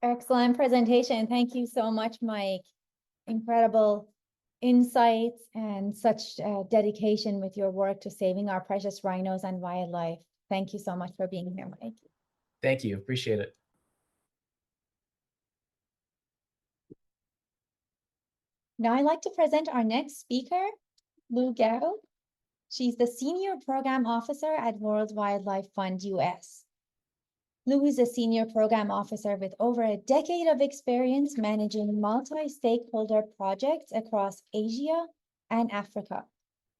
Excellent presentation. Thank you so much, Mike. Incredible insights and such dedication with your work to saving our precious rhinos and wildlife. Thank you so much for being here, Mike. Thank you. Appreciate it. Now I'd like to present our next speaker, Lu Gao. She's the Senior Program Officer at World Wildlife Fund US. Lu is a Senior Program Officer with over a decade of experience managing multi-stakeholder projects across Asia and Africa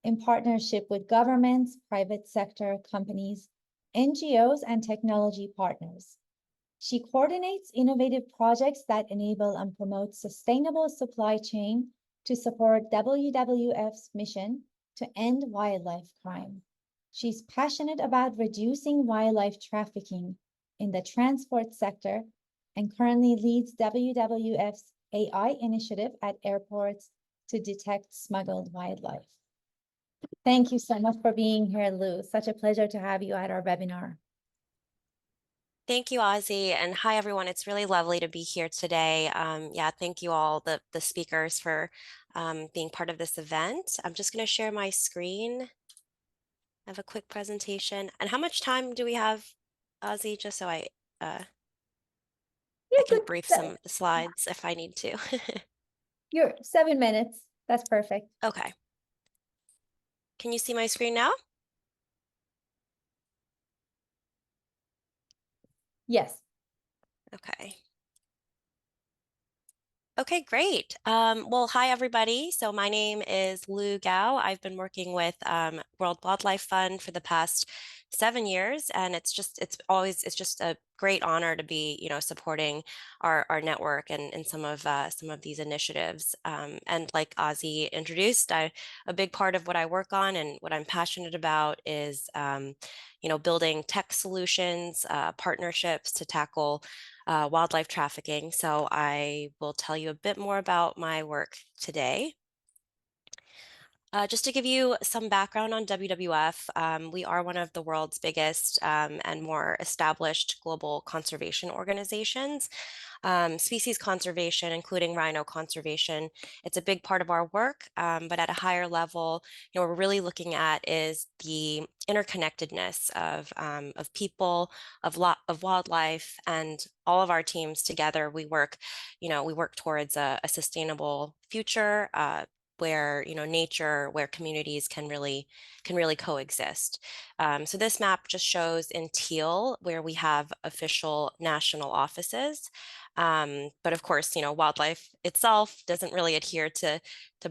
in partnership with governments, private sector companies, NGOs, and technology partners. She coordinates innovative projects that enable and promote sustainable supply chain to support WWF's mission to end wildlife crime. She's passionate about reducing wildlife trafficking in the transport sector and currently leads WWF's AI initiative at airports to detect smuggled wildlife. Thank you so much for being here, Lu. Such a pleasure to have you at our webinar. Thank you, Azi, and hi, everyone. It's really lovely to be here today. Yeah, thank you all, the speakers, for being part of this event. I'm just going to share my screen. I have a quick presentation. And how much time do we have, Azi, just so I can brief some of the slides if I need to. You're 7 minutes. That's perfect. Okay. Can you see my screen now? Yes. Okay. Okay, great. Well, hi, everybody. So my name is Lu Gao. I've been working with World Wildlife Fund for the past 7 years, and it's just a great honor to be, supporting our network and some of these initiatives. And like Azi introduced, a big part of what I work on and what I'm passionate about is, building tech solutions, partnerships to tackle wildlife trafficking. So I will tell you a bit more about my work today. Just to give you some background on WWF, we are one of the world's biggest and more established global conservation organizations. Species conservation, including rhino conservation, it's a big part of our work, but at a higher level, what we're really looking at is the interconnectedness of people, of wildlife, and all of our teams together. We work towards a sustainable future, where nature, where communities can really coexist. So this map just shows in teal where we have official national offices. But of course, wildlife itself doesn't really adhere to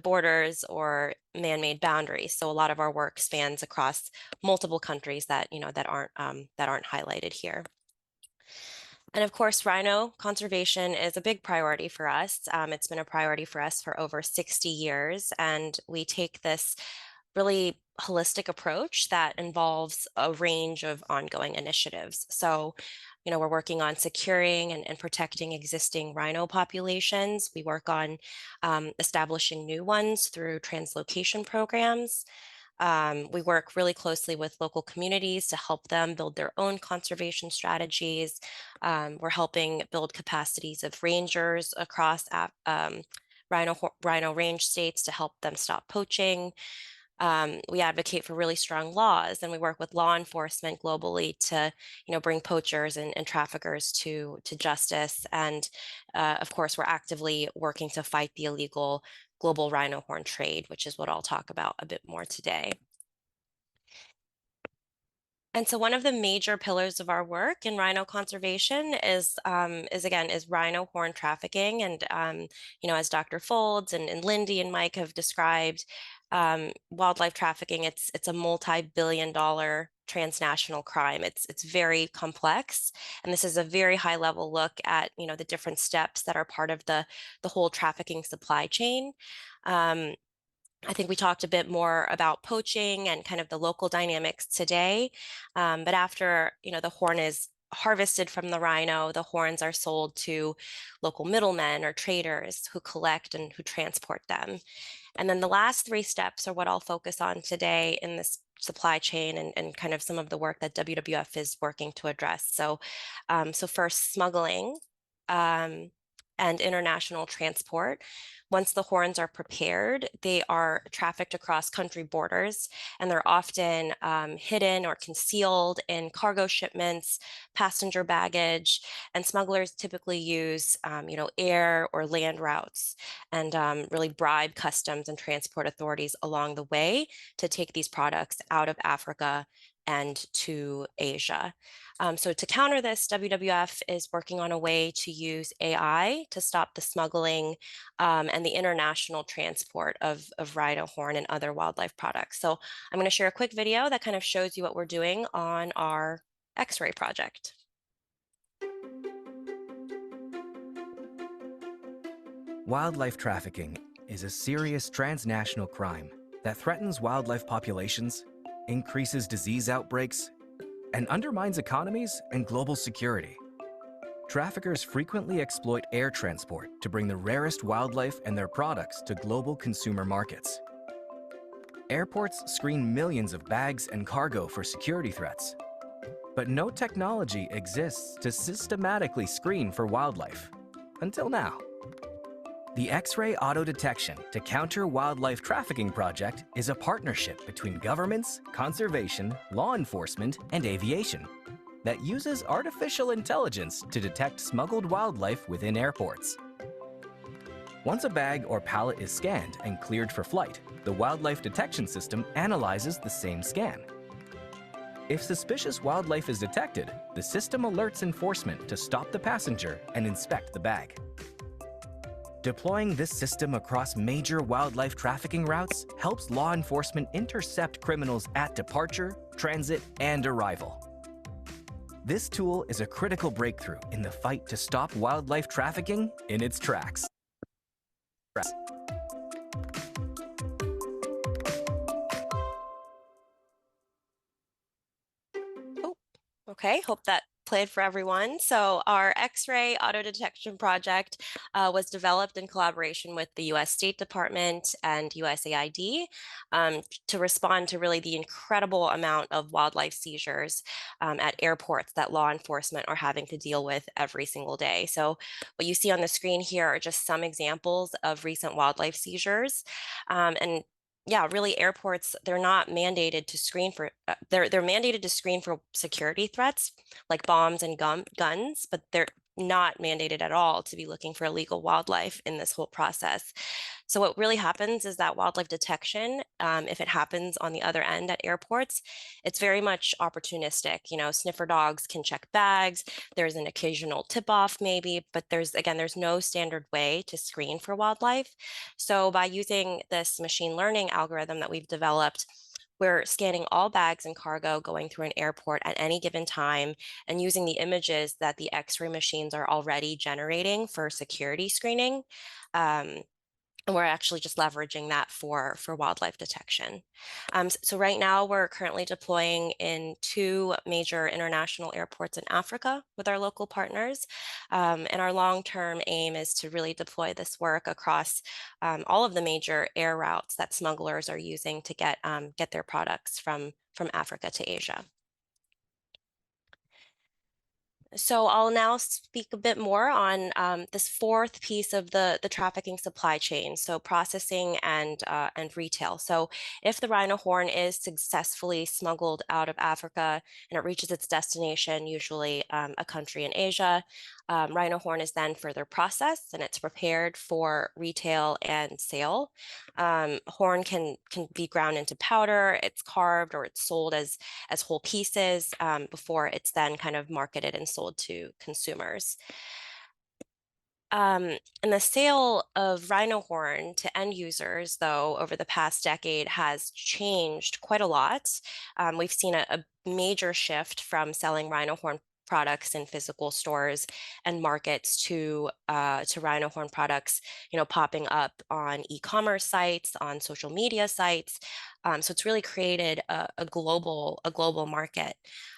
borders or man-made boundaries. So a lot of our work spans across multiple countries that aren't highlighted here. And of course, rhino conservation is a big priority for us. It's been a priority for us for over 60 years, and we take this really holistic approach that involves a range of ongoing initiatives. So, we're working on securing and protecting existing rhino populations. We work on establishing new ones through translocation programs. We work really closely with local communities to help them build their own conservation strategies. We're helping build capacities of rangers across rhino range states to help them stop poaching. We advocate for really strong laws, and we work with law enforcement globally to, bring poachers and traffickers to justice. And of course, we're actively working to fight the illegal global rhino horn trade, which is what I'll talk about a bit more today. And so one of the major pillars of our work in rhino conservation is rhino horn trafficking. And, as Dr. Fowlds and Lindy and Mike have described, wildlife trafficking, it's a multi-billion-dollar transnational crime. It's very complex. And this is a very high level look at, the different steps that are part of the whole trafficking supply chain. I think we talked a bit more about poaching and kind of the local dynamics today. But after, the horn is harvested from the rhino, the horns are sold to local middlemen or traders who collect and who transport them. And then the last three steps are what I'll focus on today in this supply chain and kind of some of the work that WWF is working to address. So first, smuggling and international transport. Once the horns are prepared, they are trafficked across country borders, and they're often hidden or concealed in cargo shipments, passenger baggage, and smugglers typically use, air or land routes and really bribe customs and transport authorities along the way to take these products out of Africa and to Asia. So to counter this, WWF is working on a way to use AI to stop the smuggling and the international transport of rhino horn and other wildlife products. So I'm going to share a quick video that kind of shows you what we're doing on our X-ray project. Wildlife trafficking is a serious transnational crime that threatens wildlife populations, increases disease outbreaks, and undermines economies and global security. Traffickers frequently exploit air transport to bring the rarest wildlife and their products to global consumer markets. Airports screen millions of bags and cargo for security threats, but no technology exists to systematically screen for wildlife, until now. The X-ray Auto Detection to Counter Wildlife Trafficking project is a partnership between governments, conservation, law enforcement, and aviation that uses artificial intelligence to detect smuggled wildlife within airports. Once a bag or pallet is scanned and cleared for flight, the wildlife detection system analyzes the same scan. If suspicious wildlife is detected, the system alerts enforcement to stop the passenger and inspect the bag. Deploying this system across major wildlife trafficking routes helps law enforcement intercept criminals at departure, transit, and arrival. This tool is a critical breakthrough in the fight to stop wildlife trafficking in its tracks. Okay, hope that played for everyone. So our X-ray auto detection project was developed in collaboration with the US State Department and USAID to respond to really the incredible amount of wildlife seizures at airports that law enforcement are having to deal with every single day. So what you see on the screen here are just some examples of recent wildlife seizures. And yeah, really airports, they're not mandated to screen for, they're mandated to screen for security threats like bombs and guns, but not mandated at all to be looking for illegal wildlife in this whole process. So what really happens is that wildlife detection, if it happens on the other end at airports, it's very much opportunistic. You know, sniffer dogs can check bags. There's an occasional tip-off maybe, but there's no standard way to screen for wildlife. So by using this machine learning algorithm that we've developed, we're scanning all bags and cargo going through an airport at any given time and using the images that the X-ray machines are already generating for security screening. And we're actually just leveraging that for wildlife detection. So right now we're currently deploying in 2 major international airports in Africa with our local partners. And our long-term aim is to really deploy this work across all of the major air routes that smugglers are using to get their products from Africa to Asia. So I'll now speak a bit more on this 4th piece of the trafficking supply chain, so processing and retail. So if the rhino horn is successfully smuggled out of Africa and it reaches its destination, usually a country in Asia, rhino horn is then further processed and it's prepared for retail and sale. Horn can be ground into powder, it's carved, or it's sold as whole pieces before it's then kind of marketed and sold to consumers. And the sale of rhino horn to end users, though, over the past decade has changed quite a lot. We've seen a major shift from selling rhino horn products in physical stores and markets to rhino horn products, popping up on e-commerce sites, on social media sites. So it's really created a global market.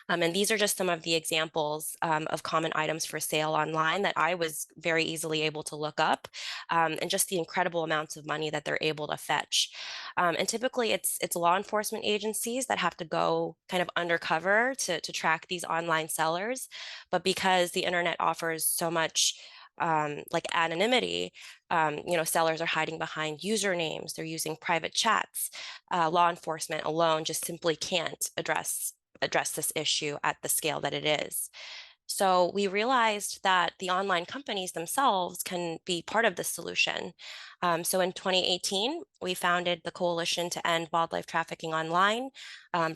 And these are just some of the examples of common items for sale online that I was very easily able to look up, and just the incredible amounts of money that they're able to fetch. And typically it's law enforcement agencies that have to go kind of undercover to track these online sellers. But because the internet offers so much like anonymity, sellers are hiding behind usernames, they're using private chats. Law enforcement alone just simply can't address this issue at the scale that it is. So we realized that the online companies themselves can be part of the solution. So in 2018, we founded the Coalition to End Wildlife Trafficking Online,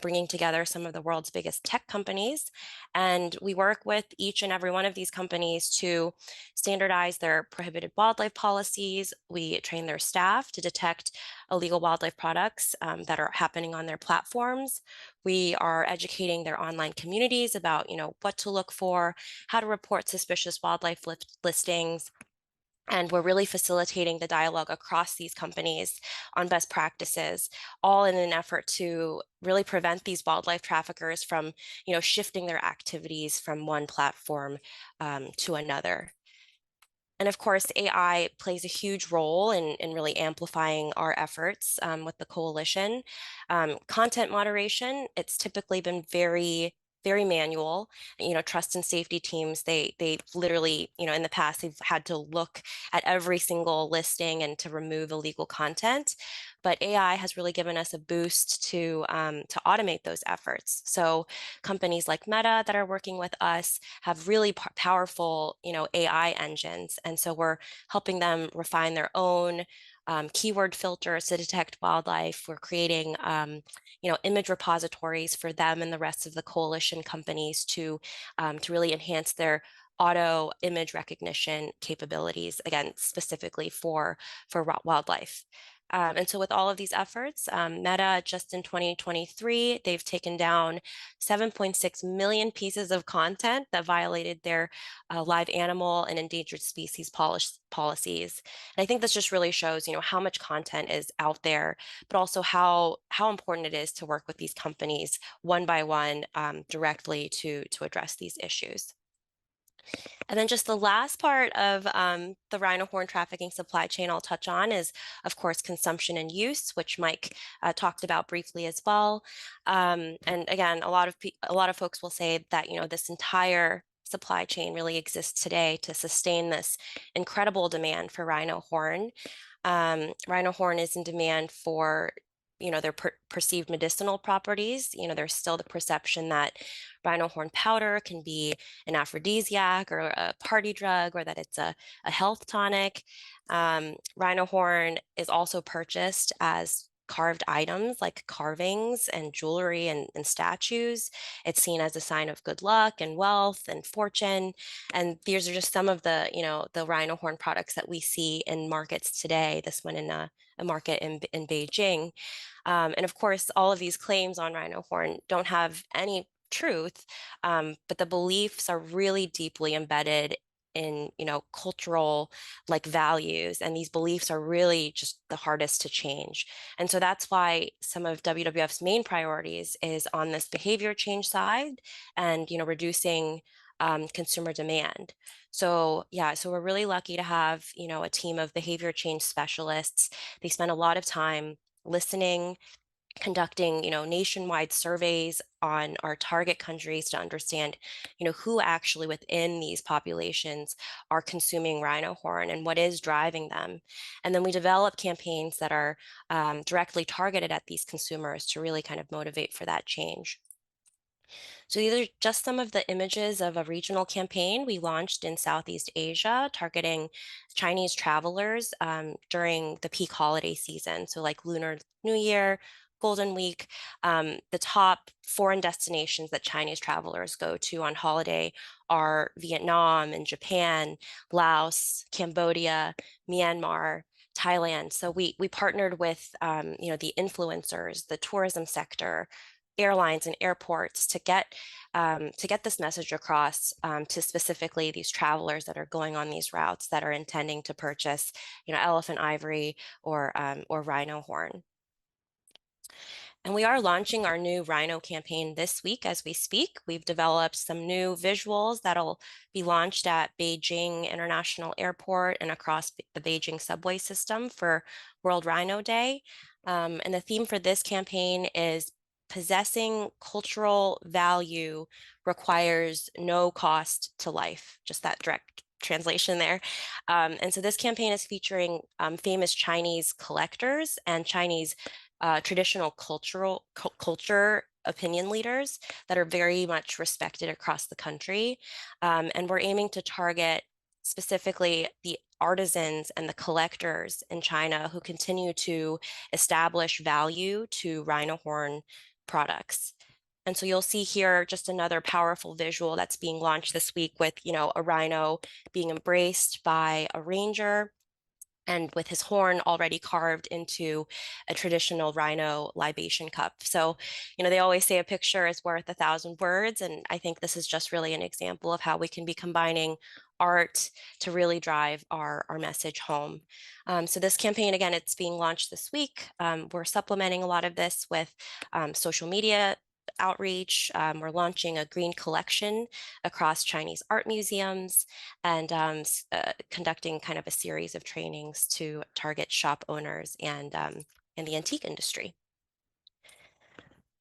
bringing together some of the world's biggest tech companies. And we work with each and every one of these companies to standardize their prohibited wildlife policies. We train their staff to detect illegal wildlife products that are happening on their platforms. We are educating their online communities about, what to look for, how to report suspicious wildlife listings. And we're really facilitating the dialogue across these companies on best practices, all in an effort to really prevent these wildlife traffickers from, shifting their activities from one platform to another. And of course, AI plays a huge role in really amplifying our efforts with the coalition. Content moderation, it's typically been very manual. Trust and safety teams, they literally, in the past, they've had to look at every single listing and to remove illegal content. But AI has really given us a boost to automate those efforts. So companies like Meta that are working with us have really powerful, AI engines. And so we're helping them refine their own keyword filters to detect wildlife. We're creating, image repositories for them and the rest of the coalition companies to really enhance their auto image recognition capabilities, again, specifically for wildlife. And so with all of these efforts, Meta, just in 2023, they've taken down 7.6 million pieces of content that violated their live animal and endangered species policies. And I think this just really shows, how much content is out there, but also how important it is to work with these companies one by one directly to address these issues. And then just the last part of the rhino horn trafficking supply chain I'll touch on is, of course, consumption and use, which Mike talked about briefly as well. And again, a lot of folks will say that, this entire supply chain really exists today to sustain this incredible demand for rhino horn. Rhino horn is in demand for their perceived medicinal properties. There's still the perception that rhino horn powder can be an aphrodisiac or a party drug, or that it's a health tonic. Rhino horn is also purchased as carved items like carvings and jewelry and statues. It's seen as a sign of good luck and wealth and fortune. And these are just some of the, the rhino horn products that we see in markets today. This one in a market in Beijing. And of course, all of these claims on rhino horn don't have any truth, but the beliefs are really deeply embedded in cultural values, and these beliefs are really just the hardest to change. And so that's why some of WWF's main priorities is on this behavior change side and reducing consumer demand. So so we're really lucky to have a team of behavior change specialists. They spend a lot of time listening, conducting nationwide surveys on our target countries to understand who actually within these populations are consuming rhino horn and what is driving them. And then we develop campaigns that are directly targeted at these consumers to really kind of motivate for that change. So these are just some of the images of a regional campaign we launched in Southeast Asia, targeting Chinese travelers during the peak holiday season. So like Lunar New Year, Golden Week. The top foreign destinations that Chinese travelers go to on holiday are Vietnam and Japan, Laos, Cambodia, Myanmar, Thailand. So we partnered with the influencers, the tourism sector, airlines and airports to get this message across to specifically these travelers that are going on these routes that are intending to purchase elephant ivory or rhino horn. And we are launching our new rhino campaign this week as we speak. We've developed some new visuals that'll be launched at Beijing International Airport and across the Beijing subway system for World Rhino Day. And the theme for this campaign is possessing cultural value requires no cost to life, just that direct translation there. And so this campaign is featuring famous Chinese collectors and Chinese traditional culture opinion leaders that are very much respected across the country. And we're aiming to target specifically the artisans and the collectors in China who continue to establish value to rhino horn products. And so you'll see here just another powerful visual that's being launched this week with, a rhino being embraced by a ranger and with his horn already carved into a traditional rhino libation cup. So, they always say a picture is worth 1,000 words. And I think this is just really an example of how we can be combining art to really drive our message home. So this campaign, again, it's being launched this week. We're supplementing a lot of this with social media outreach. We're launching a green collection across Chinese art museums and conducting kind of a series of trainings to target shop owners and in the antique industry.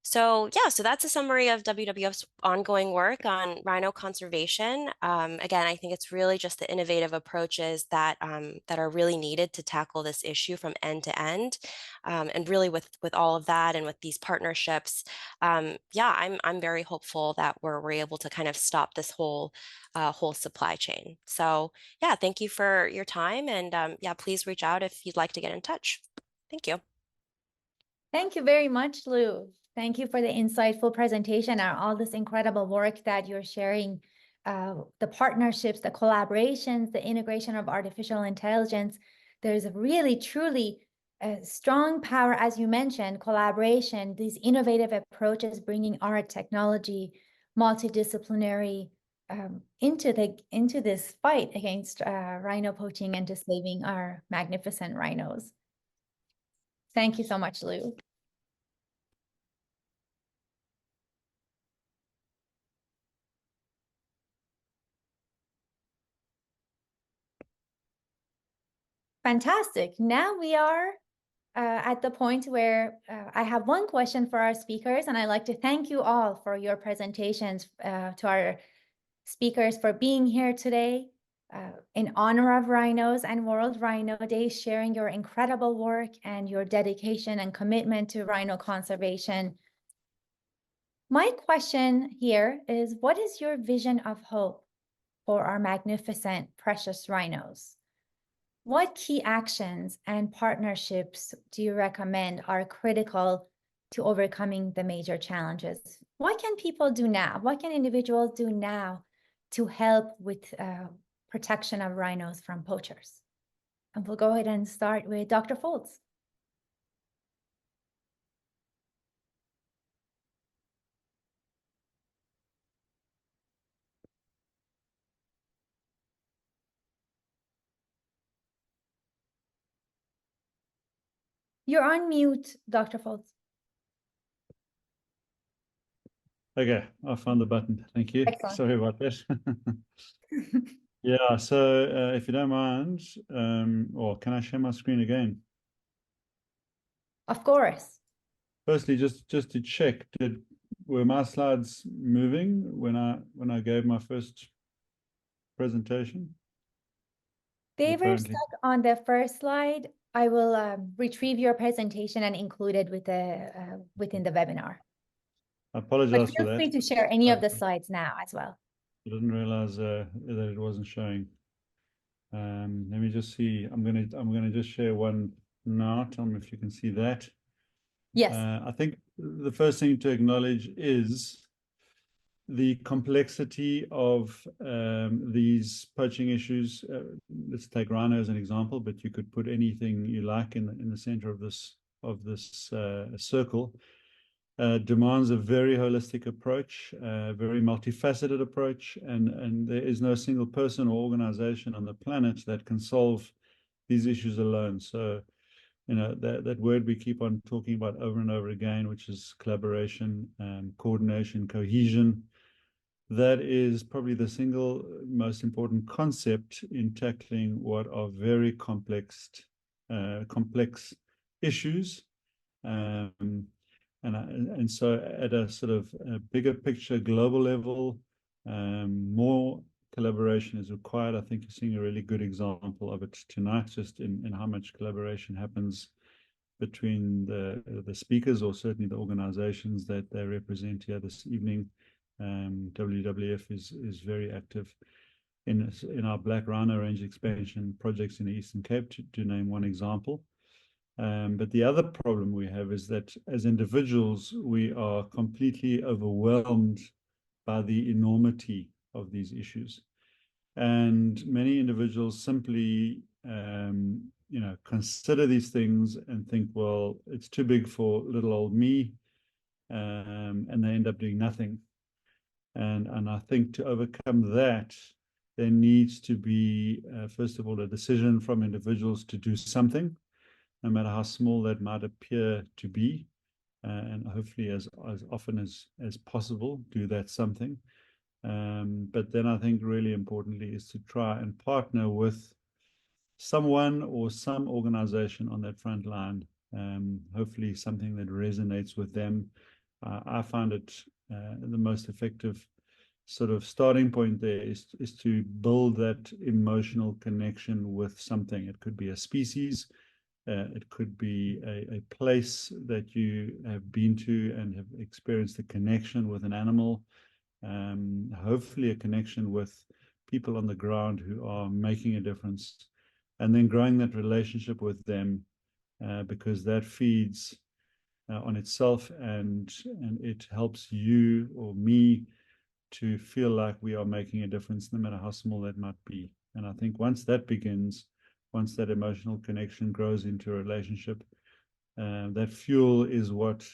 So so that's a summary of WWF's ongoing work on rhino conservation. Again, I think it's really just the innovative approaches that that are really needed to tackle this issue from end to end. And really with all of that and with these partnerships, I'm very hopeful that we're able to kind of stop this whole supply chain. So thank you for your time, and please reach out if you'd like to get in touch. Thank you. Thank you very much, Lu. Thank you for the insightful presentation and all this incredible work that you're sharing, the partnerships, the collaborations, the integration of artificial intelligence. There's a really, truly strong power, as you mentioned, collaboration, these innovative approaches, bringing art, technology, multidisciplinary into this fight against rhino poaching and to saving our magnificent rhinos. Thank you so much, Lu. Fantastic. Now we are at the point where I have one question for our speakers, and I'd like to thank you all for your presentations, to our speakers for being here today. in honor of rhinos and World Rhino Day, sharing your incredible work and your dedication and commitment to rhino conservation. My question here is, what is your vision of hope for our magnificent, precious rhinos? What key actions and partnerships do you recommend are critical to overcoming the major challenges? What can people do now? What can individuals do now to help with protection of rhinos from poachers? And we'll go ahead and start with Dr. Fowlds. You're on mute, Dr. Fowlds. Okay, I found the button. Thank you. Excellent. Sorry about that. Yeah, so if you don't mind, or can I share my screen again? Of course. Firstly, just to check, were my slides moving when I gave my first presentation? They were Apparently. stuck on the first slide. I will retrieve your presentation and include it with within the webinar. I But apologize for feel free that. to share any of the slides now as well. I didn't realize that it wasn't showing. Let me just see. I'm gonna just share one now. Tell me if you can see that. Yes. I think the first thing to acknowledge is the complexity of these poaching issues. Let's take rhino as an example, but you could put anything you like in the center of this circle. Demands a very holistic approach, very multifaceted approach, and there is no single person or organization on the planet that can solve these issues alone. So, you know, that word we keep on talking about over and over again, which is collaboration, coordination, cohesion. That is probably the single most important concept in tackling what are very complex issues. And so at a sort of a bigger picture, global level, more collaboration is required. I think you're seeing a really good example of it tonight, just in how much collaboration happens between the speakers, or certainly the organizations that they represent here this evening. WWF is very active in our Black Rhino range expansion projects in the Eastern Cape, to name one example. But the other problem we have is that as individuals, we are completely overwhelmed by the enormity of these issues. And many individuals simply, you know, consider these things and think, well, it's too big for little old me, and they end up doing nothing. And I think to overcome that, there needs to be, first of all, a decision from individuals to do something, no matter how small that might appear to be, and hopefully as often as possible, do that something. But then I think really importantly is to try and partner with someone or some organization on that front line, hopefully something that resonates with them. I find it the most effective sort of starting point there is to build that emotional connection with something. It could be a species, it could be a place that you have been to and have experienced a connection with an animal, hopefully a connection with people on the ground who are making a difference, and then growing that relationship with them, because that feeds on itself, and it helps you or me to feel like we are making a difference, no matter how small that might be. And I think once that begins, once that emotional connection grows into a relationship, that fuel is what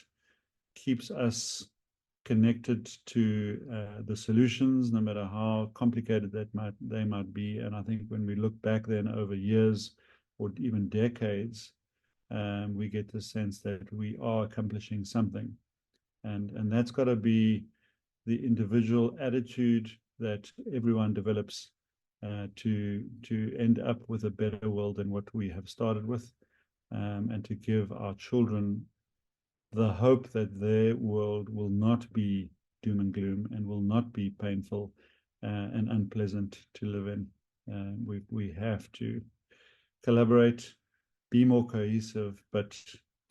keeps us connected to the solutions, no matter how complicated they might be. And I think when we look back then over years or even decades, we get the sense that we are accomplishing something. And that's got to be the individual attitude that everyone develops to end up with a better world than what we have started with, and to give our children the hope that their world will not be doom and gloom and will not be painful and unpleasant to live in. We have to collaborate, be more cohesive, but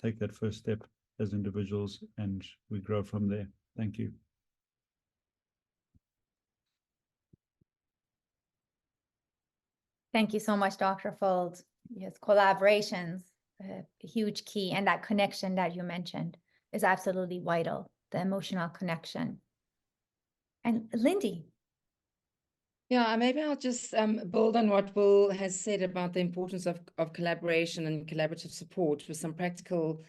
take that first step as individuals, and we grow from there. Thank you. Thank you so much, Dr. Fowlds. Yes, collaborations, a huge key, and that connection that you mentioned is absolutely vital, the emotional connection. And Lindy. Yeah, maybe I'll just build on what Will has said about the importance of collaboration and collaborative support with some practical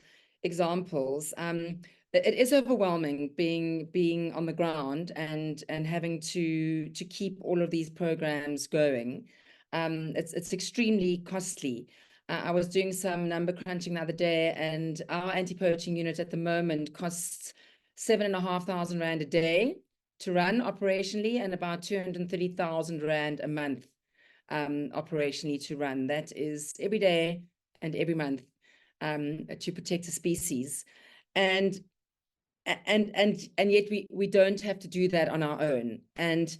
examples. It is overwhelming being on the ground and having to keep all of these programs going. It's extremely costly. I was doing some number crunching the other day, and our anti-poaching unit at the moment costs 7,500 Rand a day to run operationally, and about 230,000 Rand a month operationally to run. That is every day and every month to protect a species. And yet we don't have to do that on our own. And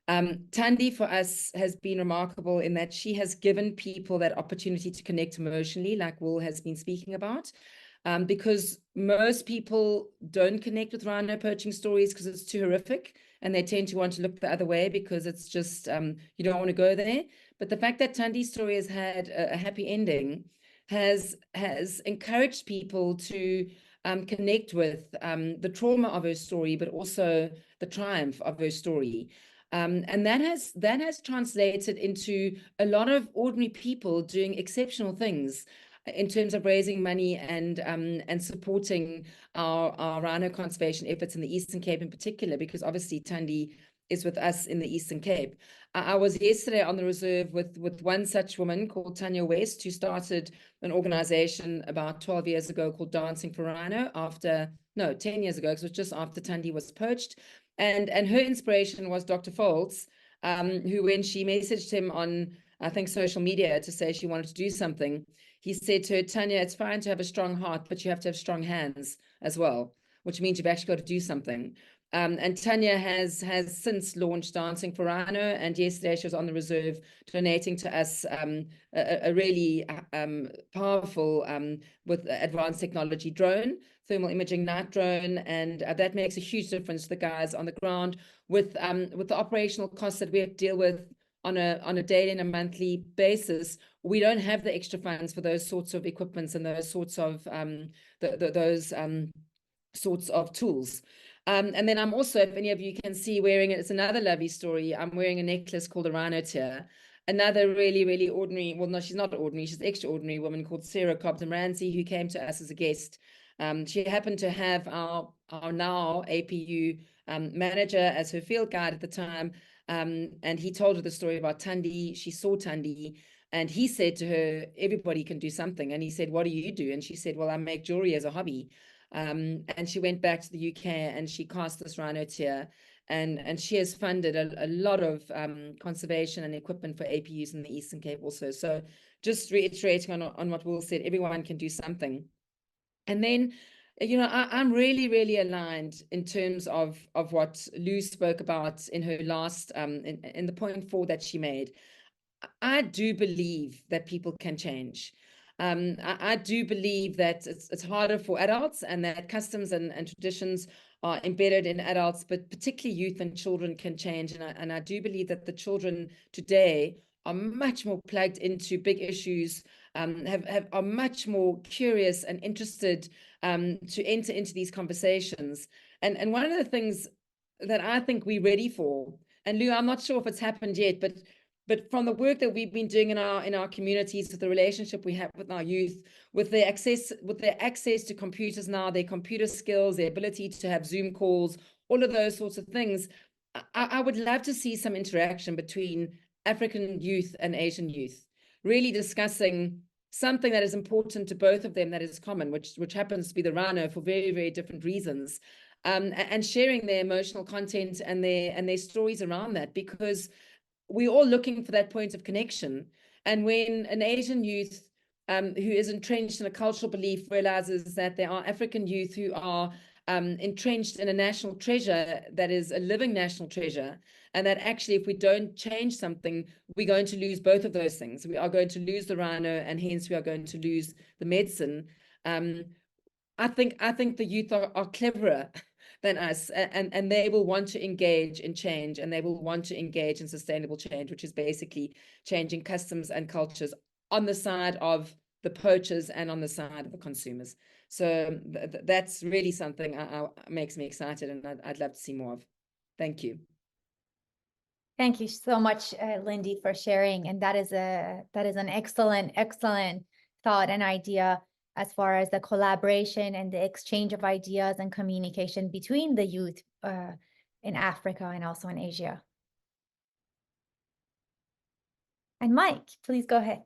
Thandi for us has been remarkable in that she has given people that opportunity to connect emotionally, like Will has been speaking about. Because most people don't connect with rhino poaching stories because it's too horrific, and they tend to want to look the other way because it's just, you don't want to go there. But the fact that Thandi's story has had a happy ending has encouraged people to connect with the trauma of her story, but also the triumph of her story. And that has translated into a lot of ordinary people doing exceptional things in terms of raising money and supporting our rhino conservation efforts in the Eastern Cape in particular, because obviously Thandi is with us in the Eastern Cape. I was yesterday on the reserve with one such woman called Tanya West, who started an organization about 12 years ago called Dancing for Rhino 10 years ago, because it was just after Thandi was poached. And her inspiration was Dr. Fowlds, who, when she messaged him on, I think, social media to say she wanted to do something, he said to her, Tanya, it's fine to have a strong heart, but you have to have strong hands as well, which means you've actually got to do something. And Tanya has since launched Dancing for Rhino, and yesterday she was on the reserve donating to us a really powerful with advanced technology drone, thermal imaging night drone, and that makes a huge difference to the guys on the ground with the operational costs that we have to deal with on a daily and a monthly basis. We don't have the extra funds for those sorts of equipments and those sorts of sorts of tools. And then I'm also, if any of you can see, wearing it, it's another lovely story. I'm wearing a necklace called a Rhino Tear. Another really, really ordinary, well, no, she's not ordinary, she's an extraordinary woman called Sarah Cobden Ramsey, who came to us as a guest. She happened to have our now APU manager as her field guide at the time. And he told her the story about Thandi. She saw Thandi, and he said to her, everybody can do something. And he said, what do you do? And she said, well, I make jewelry as a hobby. And she went back to the UK and she cast this Rhino Tear, and she has funded a lot of conservation and equipment for APUs in the Eastern Cape also. So just reiterating on what Will said, everyone can do something. And then, you know, I'm really, really aligned in terms of what Lu spoke about in her last, in the point 4 that she made. I do believe that people can change. I do believe that it's harder for adults, and that customs and traditions are embedded in adults, but particularly youth and children can change. And I do believe that the children today are much more plugged into big issues, are much more curious and interested to enter into these conversations. And one of the things that I think we're ready for, and Lu, I'm not sure if it's happened yet, but from the work that we've been doing in our communities, with the relationship we have with our youth, with their access to computers now, their computer skills, their ability to have Zoom calls, all of those sorts of things, I would love to see some interaction between African youth and Asian youth, really discussing something that is important to both of them, that is common, which happens to be the rhino for very, very different reasons, and sharing their emotional content and their stories around that, because we're all looking for that point of connection. And when an Asian youth who is entrenched in a cultural belief realizes that there are African youth who are entrenched in a national treasure that is a living national treasure, and that actually, if we don't change something, we're going to lose both of those things. We are going to lose the rhino, and hence we are going to lose the medicine. I think the youth are cleverer than us, and they will want to engage in change, and they will want to engage in sustainable change, which is basically changing customs and cultures on the side of the poachers and on the side of the consumers. So that's really something makes me excited, and I'd love to see more of. Thank you. Thank you so much, Lindy, for sharing. And that is an excellent thought and idea as far as the collaboration and the exchange of ideas and communication between the youth in Africa and also in Asia. And Mike, please go ahead.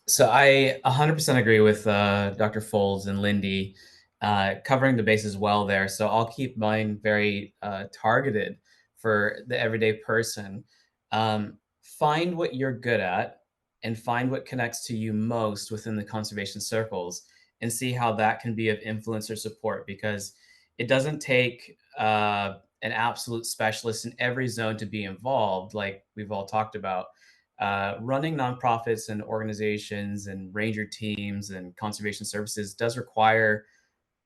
So I 100% agree with Dr. Fowlds and Lindy, covering the bases well there. So I'll keep mine very targeted for the everyday person. Find what you're good at and find what connects to you most within the conservation circles, and see how that can be of influence or support, because it doesn't take an absolute specialist in every zone to be involved, like we've all talked about. Running nonprofits and organizations and ranger teams and conservation services does require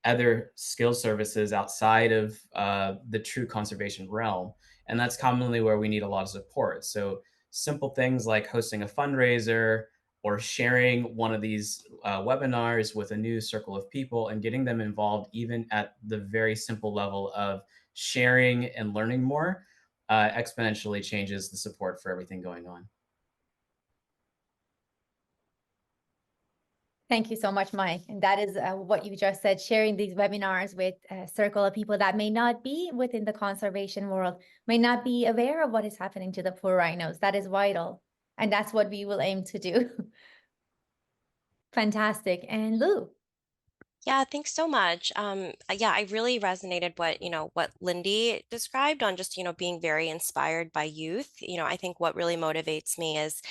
other skill services outside of the true conservation realm. And that's commonly where we need a lot of support. So simple things like hosting a fundraiser or sharing one of these webinars with a new circle of people and getting them involved, even at the very simple level of sharing and learning more, exponentially changes the support for everything going on. Thank you so much, Mike. And that is what you just said, sharing these webinars with a circle of people that may not be within the conservation world, may not be aware of what is happening to the poor rhinos. That is vital. And that's what we will aim to do. Fantastic. And Lu? Yeah, thanks so much. Yeah, I really resonated what Lindy described on just, being very inspired by youth. I think what really motivates me is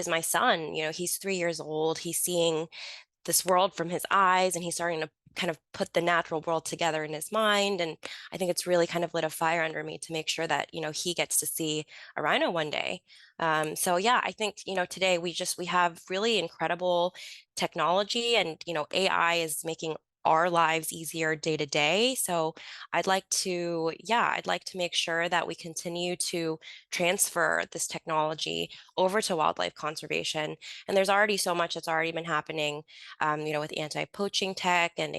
my son. He's 3 years old. He's seeing this world from his eyes, and he's starting to kind of put the natural world together in his mind. And I think it's really kind of lit a fire under me to make sure that he gets to see a rhino one day. So yeah, I think today we have really incredible technology, and AI is making our lives easier day to day. So I'd like to make sure that we continue to transfer this technology over to wildlife conservation. And there's already so much that's already been happening, with anti-poaching tech and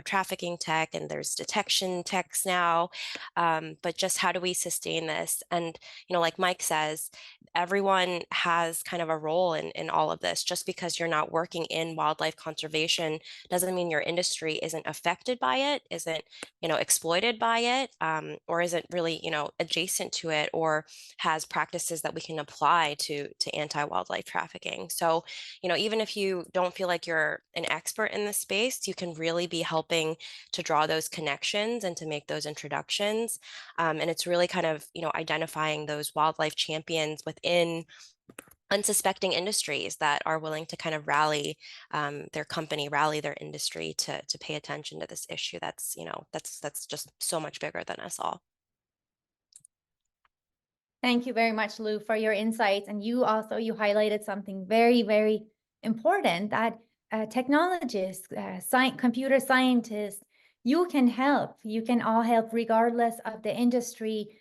trafficking tech, and there's detection techs now. But just how do we sustain this? And, like Mike says, everyone has kind of a role in all of this. Just because you're not working in wildlife conservation doesn't mean your industry isn't affected by it, isn't, exploited by it, or isn't really, adjacent to it, or has practices that we can apply to anti-wildlife trafficking. So, even if you don't feel like you're an expert in this space, you can really be helping to draw those connections and to make those introductions. And it's really kind of, identifying those wildlife champions within unsuspecting industries that are willing to kind of rally their company, rally their industry to pay attention to this issue that's just so much bigger than us all. Thank you very much, Lu, for your insights. And you highlighted something very, very important, that technologists, computer scientists, you can help. You can all help regardless of the industry.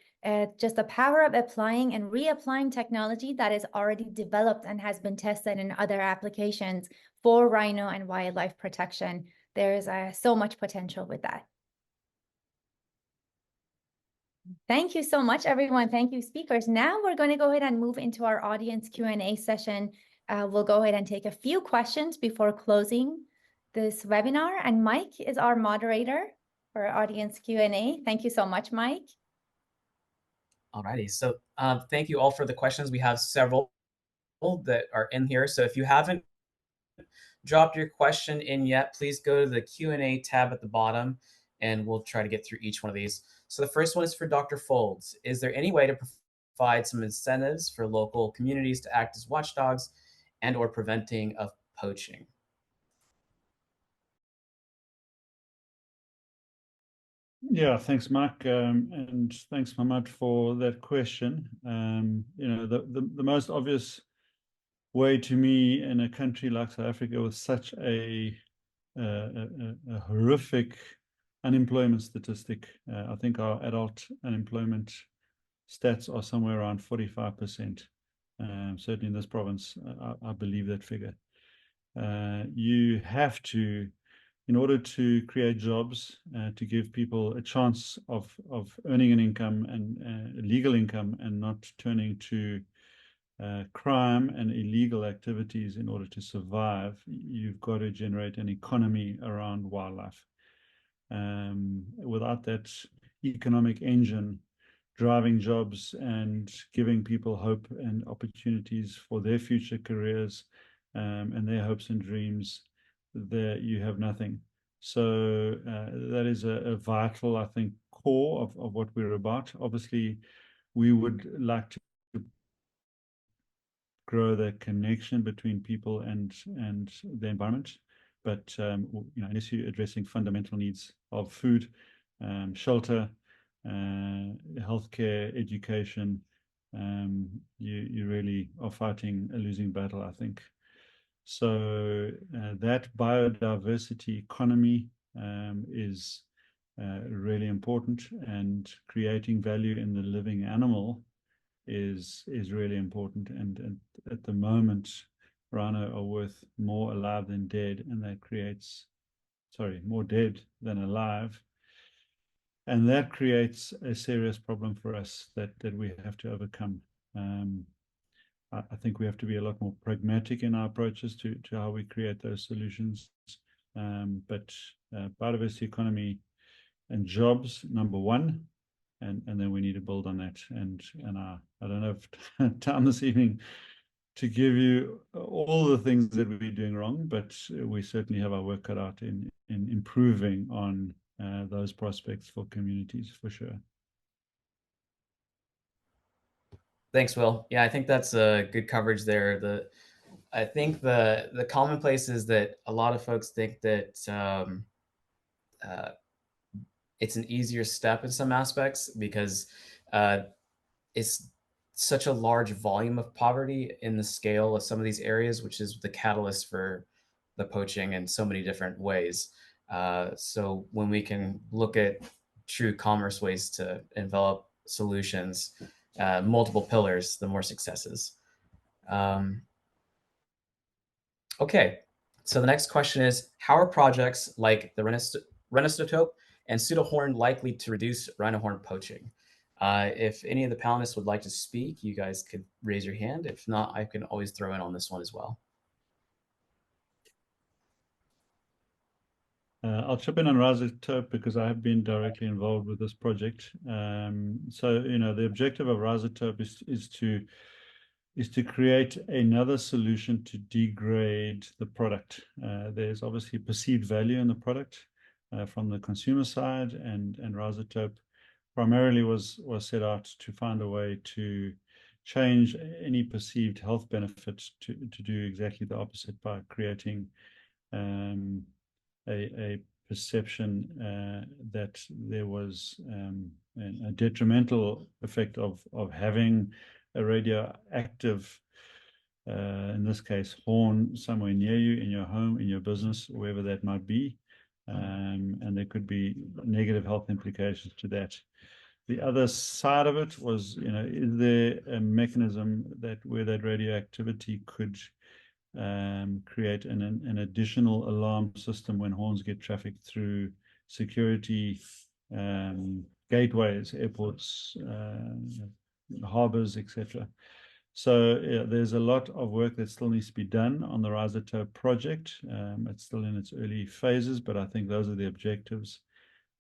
Just the power of applying and reapplying technology that is already developed and has been tested in other applications for rhino and wildlife protection. There's so much potential with that. Thank you so much, everyone. Thank you, speakers. Now we're going to go ahead and move into our audience Q&A session. We'll go ahead and take a few questions before closing this webinar. And Mike is our moderator for our audience Q&A. Thank you so much, Mike. Alrighty, so thank you all for the questions. We have several that are in here. So if you haven't dropped your question in yet, please go to the Q&A tab at the bottom, and we'll try to get through each one of these. So the first one is for Dr. Fowlds. Is there any way to provide some incentives for local communities to act as watchdogs and or preventing of poaching? Yeah, thanks, Mike, and thanks, Mahmoud, for that question. The most obvious way to me in a country like South Africa with such a horrific unemployment statistic, I think our adult unemployment stats are somewhere around 45%. Certainly in this province, I believe that figure. You have to, in order to create jobs, to give people a chance of earning an income and legal income and not turning to crime and illegal activities in order to survive, you've got to generate an economy around wildlife. Without that economic engine driving jobs and giving people hope and opportunities for their future careers and their hopes and dreams, there you have nothing. So that is a vital, I think, core of what we're about. Obviously, we would like to grow the connection between people and the environment, but unless you're addressing fundamental needs of food, shelter, healthcare, education, you really are fighting a losing battle, I think. So that biodiversity economy is really important, and creating value in the living animal is really important. And at the moment, rhino are worth more alive than dead, and that creates, more dead than alive. And that creates a serious problem for us that we have to overcome. I think we have to be a lot more pragmatic in our approaches to how we create those solutions. But biodiversity economy and jobs, number one, and then we need to build on that. And I don't have time this evening to give you all the things that we're doing wrong, but we certainly have our work cut out in improving on those prospects for communities, for sure. Thanks, Will. Yeah, I think that's a good coverage there. I think the commonplace is that a lot of folks think that it's an easier step in some aspects because it's such a large volume of poverty in the scale of some of these areas, which is the catalyst for the poaching in so many different ways. So when we can look at true commerce ways to envelop solutions, multiple pillars, the more successes. Okay, so the next question is, how are projects like the rhinostotope and pseudohorn likely to reduce rhino horn poaching? If any of the panelists would like to speak, you guys could raise your hand. If not, I can always throw in on this one as well. I'll chip in on rhinostope because I have been directly involved with this project. So, the objective of rhinostope is to create another solution to degrade the product. There's obviously perceived value in the product from the consumer side, and rhinostope primarily was set out to find a way to change any perceived health benefit to do exactly the opposite by creating a perception that there was a detrimental effect of having a radioactive, in this case, horn somewhere near you, in your home, in your business, wherever that might be. And there could be negative health implications to that. The other side of it was, is there a mechanism where that radioactivity could create an additional alarm system when horns get trafficked through security gateways, airports, harbors, etc. So there's a lot of work that still needs to be done on the rhinostope project. It's still in its early phases, but I think those are the objectives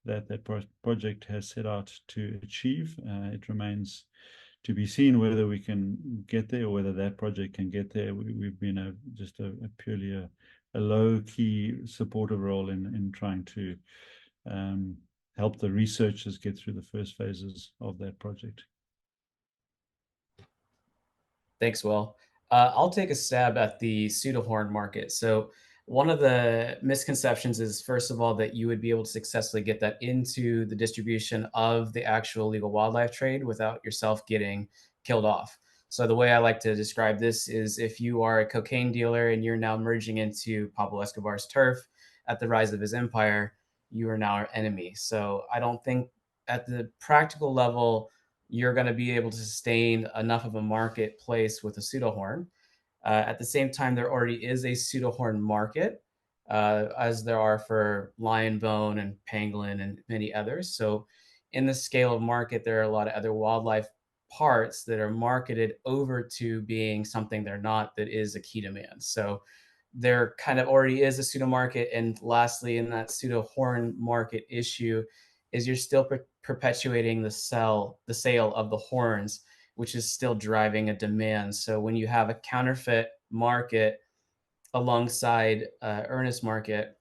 that project has set out to achieve. It remains to be seen whether we can get there or whether that project can get there. We've been just a purely a low-key supportive role in trying to help the researchers get through the first phases of that project. Thanks, Will. I'll take a stab at the pseudohorn market. So one of the misconceptions is, first of all, that you would be able to successfully get that into the distribution of the actual legal wildlife trade without yourself getting killed off. So the way I like to describe this is, if you are a cocaine dealer and you're now merging into Pablo Escobar's turf at the rise of his empire, you are now our enemy. So I don't think at the practical level you're going to be able to sustain enough of a marketplace with a pseudohorn. At the same time, there already is a pseudohorn market, as there are for lion bone and pangolin and many others. So in the scale of market, there are a lot of other wildlife parts that are marketed over to being something they're not, that is a key demand. So there kind of already is a pseudo market. And lastly, in that pseudo horn market issue, is you're still perpetuating the sale of the horns, which is still driving a demand. So when you have a counterfeit market alongside earnest market,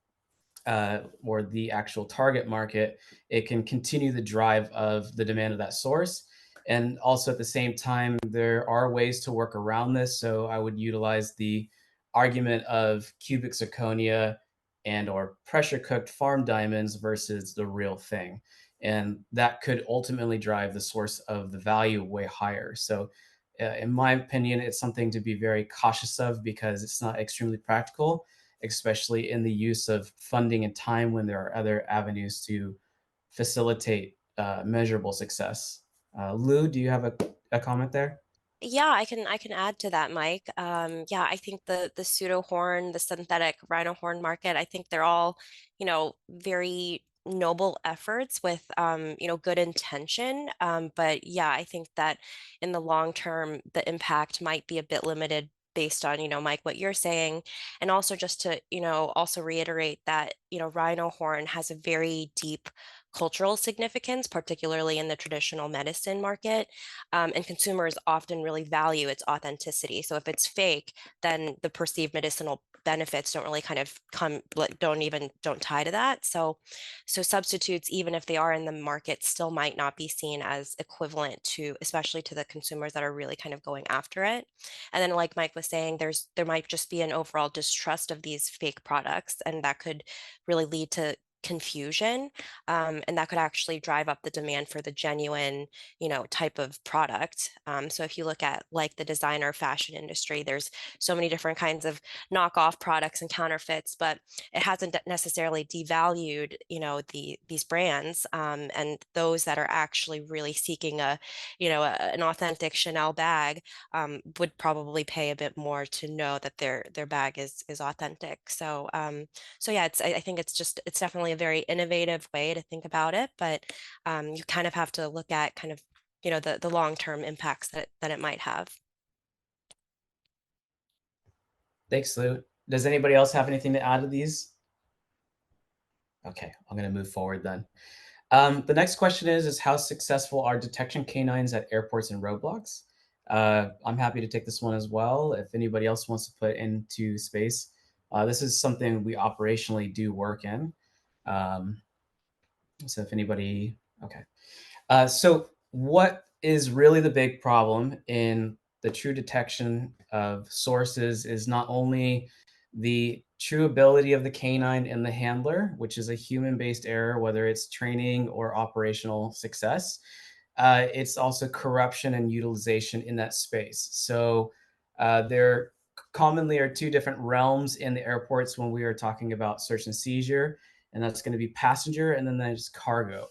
or the actual target market, it can continue the drive of the demand of that source. And also at the same time, there are ways to work around this. So I would utilize the argument of cubic zirconia and or pressure cooked farm diamonds versus the real thing. And that could ultimately drive the source of the value way higher. So in my opinion, it's something to be very cautious of, because it's not extremely practical, especially in the use of funding and time when there are other avenues to facilitate measurable success. Lou, do you have a comment there? Yeah, I can add to that, Mike. Yeah, I think the pseudo horn, the synthetic rhino horn market, I think they're all, very noble efforts with good intention. But yeah, I think that in the long term, the impact might be a bit limited based on, Mike, what you're saying. And also just to, also reiterate that, rhino horn has a very deep cultural significance, particularly in the traditional medicine market. And consumers often really value its authenticity. So if it's fake, then the perceived medicinal benefits don't really kind of don't tie to that. So substitutes, even if they are in the market, still might not be seen as equivalent to, especially to the consumers that are really kind of going after it. And then, like Mike was saying, there might just be an overall distrust of these fake products, and that could really lead to confusion, and that could actually drive up the demand for the genuine, type of product. So if you look at like the designer fashion industry, there's so many different kinds of knockoff products and counterfeits, but it hasn't necessarily devalued, these brands, and those that are actually really seeking an authentic Chanel bag, would probably pay a bit more to know that their bag is authentic. So yeah, I think it's definitely a very innovative way to think about it, but you kind of have to look at kind of, the long-term impacts that it might have. Thanks, Lou. Does anybody else have anything to add to these? Okay, I'm going to move forward then. The next question is how successful are detection canines at airports and roadblocks? I'm happy to take this one as well, if anybody else wants to put into space. This is something we operationally do work in. So if anybody, okay. So what is really the big problem in the true detection of sources is not only the true ability of the canine and the handler, which is a human-based error, whether it's training or operational success. It's also corruption and utilization in that space. So there commonly are two different realms in the airports when we are talking about search and seizure, and that's going to be passenger, and then there's cargo.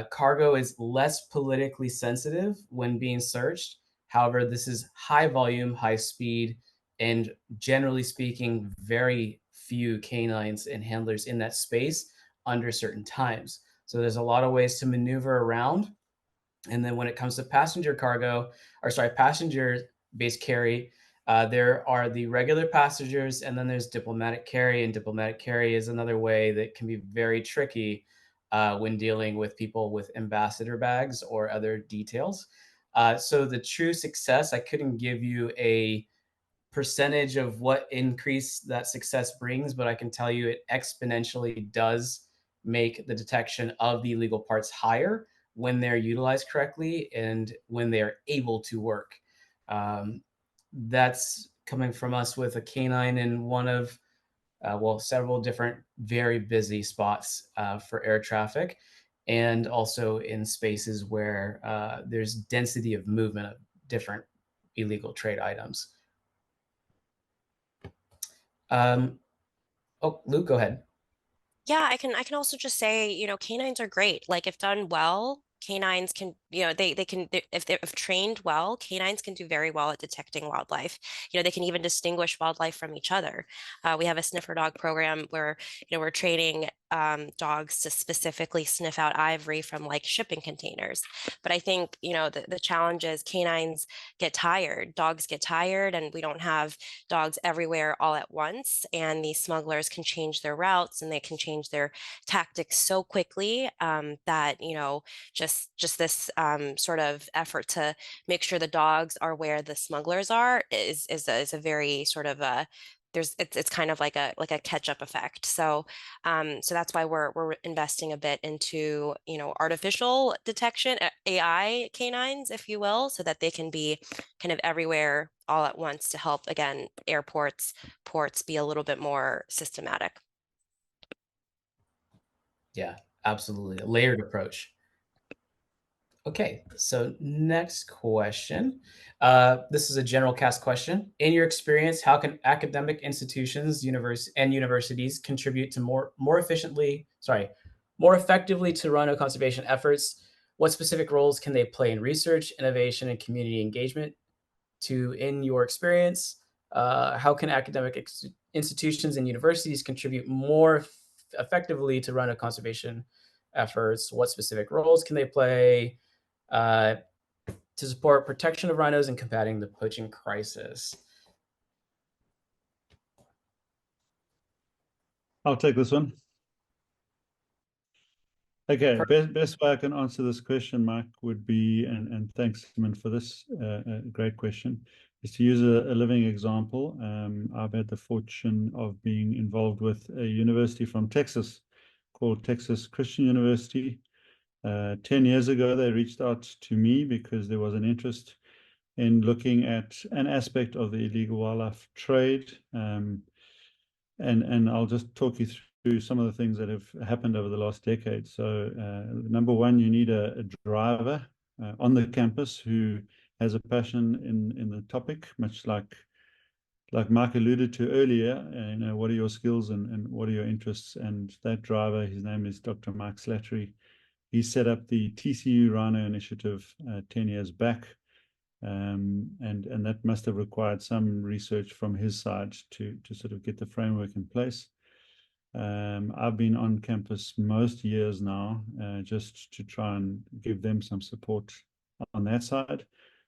Cargo is less politically sensitive when being searched. However, this is high volume, high speed, and generally speaking, very few canines and handlers in that space under certain times. So there's a lot of ways to maneuver around. And then when it comes to passenger passenger-based carry, there are the regular passengers, and then there's diplomatic carry. And diplomatic carry is another way that can be very tricky when dealing with people with ambassador bags or other details. So the true success, I couldn't give you a percentage of what increase that success brings, but I can tell you it exponentially does make the detection of the illegal parts higher when they're utilized correctly and when they're able to work. That's coming from us with a canine in one of well, several different very busy spots for air traffic, and also in spaces where there's density of movement of different illegal trade items. Oh, Luke, go ahead. Yeah, I can also just say, canines are great. Like if done well, canines can, they can if they're if trained well, canines can do very well at detecting wildlife. They can even distinguish wildlife from each other. We have a sniffer dog program where, we're training dogs to specifically sniff out ivory from like shipping containers. But I think, the challenge is canines get tired, dogs get tired, and we don't have dogs everywhere all at once. And these smugglers can change their routes and they can change their tactics so quickly that, just this sort of effort to make sure the dogs are where the smugglers are is a very sort of a it's kind of like a catch-up effect. So that's why we're investing a bit into, artificial detection, AI canines, if you will, so that they can be kind of everywhere all at once to help, again, airports, ports be a little bit more systematic. Yeah, absolutely. A layered approach. Okay, so next question. This is a general cast question. In your experience, how can academic institutions, universities contribute to more effectively to rhino conservation efforts? What specific roles can they play in research, innovation, and community engagement? In your experience, how can academic institutions and universities contribute more effectively to rhino conservation efforts? What specific roles can they play to support protection of rhinos and combating the poaching crisis? I'll take this one. Okay, best way I can answer this question, Mike, would be, and thanks, Simon, for this great question, is to use a living example. I've had the fortune of being involved with a university from Texas called Texas Christian University. 10 years ago, they reached out to me because there was an interest in looking at an aspect of the illegal wildlife trade. And I'll just talk you through some of the things that have happened over the last decade. So number one, you need a driver on the campus who has a passion in the topic, much like Mark alluded to earlier. What are your skills and what are your interests? And that driver, his name is Dr. Mike Slattery. He set up the TCU Rhino initiative 10 years back. And that must have required some research from his side to sort of get the framework in place. I've been on campus most years now, just to try and give them some support on that side.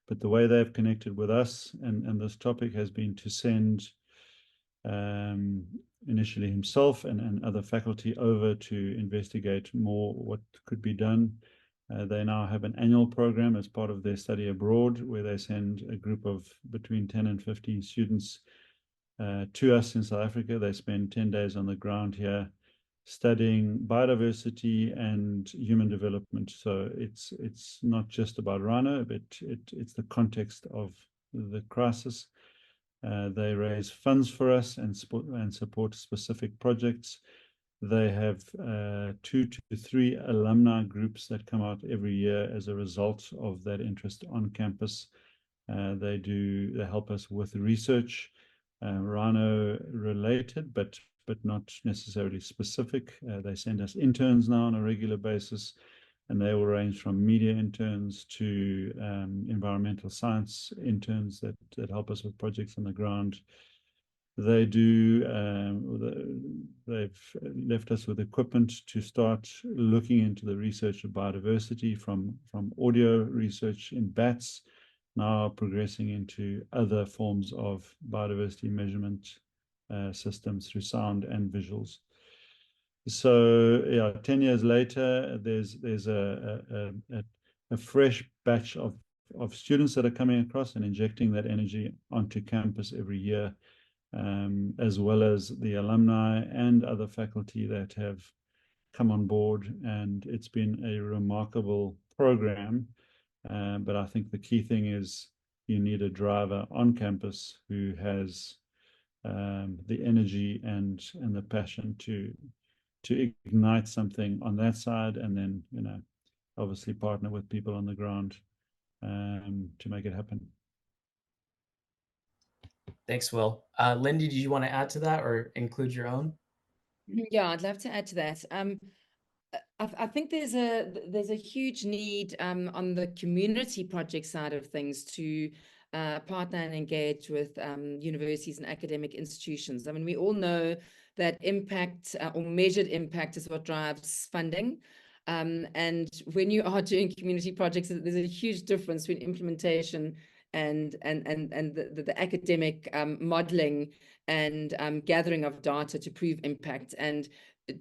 But the way they've connected with us and this topic has been to send initially himself and other faculty over to investigate more what could be done. They now have an annual program as part of their study abroad where they send a group of between 10 and 15 students to us in South Africa. They spend 10 days on the ground here studying biodiversity and human development. So it's not just about rhino, but it's the context of the crisis. They raise funds for us and support specific projects. They have 2 to 3 alumni groups that come out every year as a result of that interest on campus. They help us with research, rhino related, but not necessarily specific. They send us interns now on a regular basis, and they will range from media interns to environmental science interns that help us with projects on the ground. They've left us with equipment to start looking into the research of biodiversity from audio research in bats, now progressing into other forms of biodiversity measurement systems through sound and visuals. So yeah, 10 years later, there's a fresh batch of students that are coming across and injecting that energy onto campus every year, as well as the alumni and other faculty that have come on board. And it's been a remarkable program. But I think the key thing is you need a driver on campus who has the energy and the passion to ignite something on that side, and then obviously partner with people on the ground to make it happen. Thanks, Will. Lindy, did you want to add to that or include your own? Yeah, I'd love to add to that. I think there's a huge need on the community project side of things to partner and engage with universities and academic institutions. I mean, we all know that impact or measured impact is what drives funding. And when you are doing community projects, there's a huge difference between implementation and the academic modeling and gathering of data to prove impact. And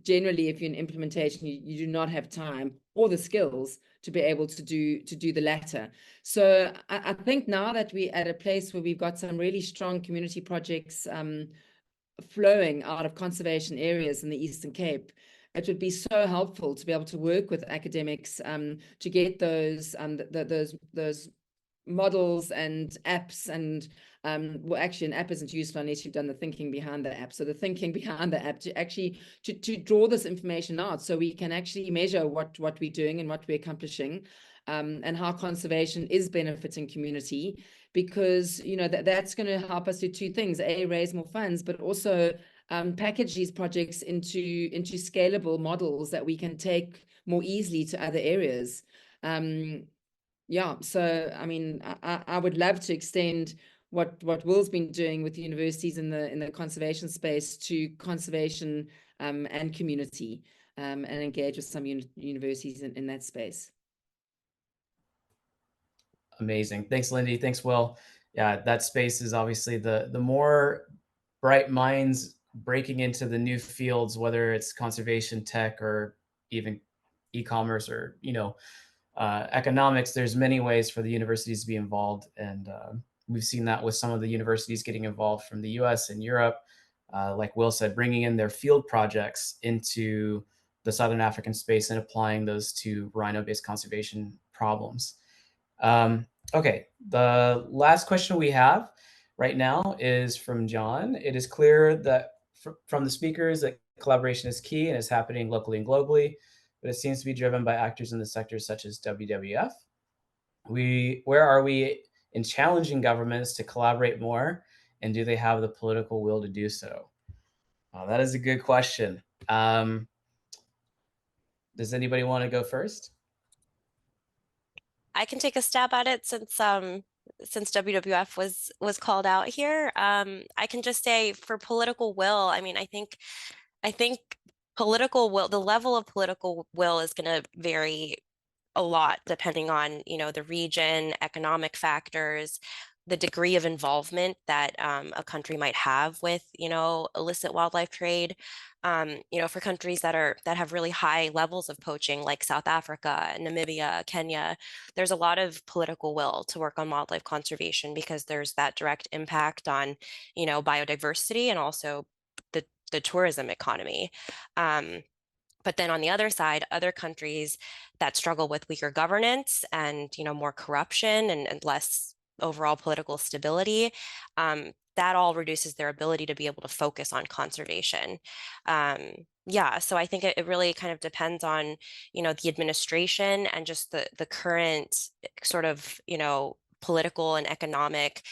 generally, if you're in implementation, you do not have time or the skills to be able to do the latter. So I think now that we're at a place where we've got some really strong community projects flowing out of conservation areas in the Eastern Cape, it would be so helpful to be able to work with academics to get those models and apps. And well, actually an app isn't useful unless you've done the thinking behind the app. So the thinking behind the app to actually to draw this information out so we can actually measure what we're doing and what we're accomplishing, and how conservation is benefiting community, because that's going to help us do two things: A, raise more funds, but also package these projects into scalable models that we can take more easily to other areas. Yeah, so I mean, I would love to extend what Will's been doing with universities in the conservation space to conservation and community, and engage with some universities in that space. Amazing. Thanks, Lindy. Thanks, Will. Yeah, that space is obviously the more bright minds breaking into the new fields, whether it's conservation, tech, or even e-commerce, or economics. There's many ways for the universities to be involved, and we've seen that with some of the universities getting involved from the US and Europe, like Will said, bringing in their field projects into the Southern African space and applying those to rhino-based conservation problems. Okay, the last question we have right now is from John. It is clear that from the speakers that collaboration is key and is happening locally and globally, but it seems to be driven by actors in the sector such as WWF. Where are we in challenging governments to collaborate more, and do they have the political will to do so? That is a good question. Does anybody want to go first? I can take a stab at it since WWF was called out here. I can just say, for political will, I mean, I think political will, the level of political will is going to vary a lot depending on, the region, economic factors, the degree of involvement that a country might have with, illicit wildlife trade. For countries that have really high levels of poaching, like South Africa, Namibia, Kenya, there's a lot of political will to work on wildlife conservation because there's that direct impact on, biodiversity and also the tourism economy. But then on the other side, other countries that struggle with weaker governance and, more corruption and less overall political stability, that all reduces their ability to be able to focus on conservation. Yeah, so I think it really kind of depends on, the administration and just the current sort of, political and economic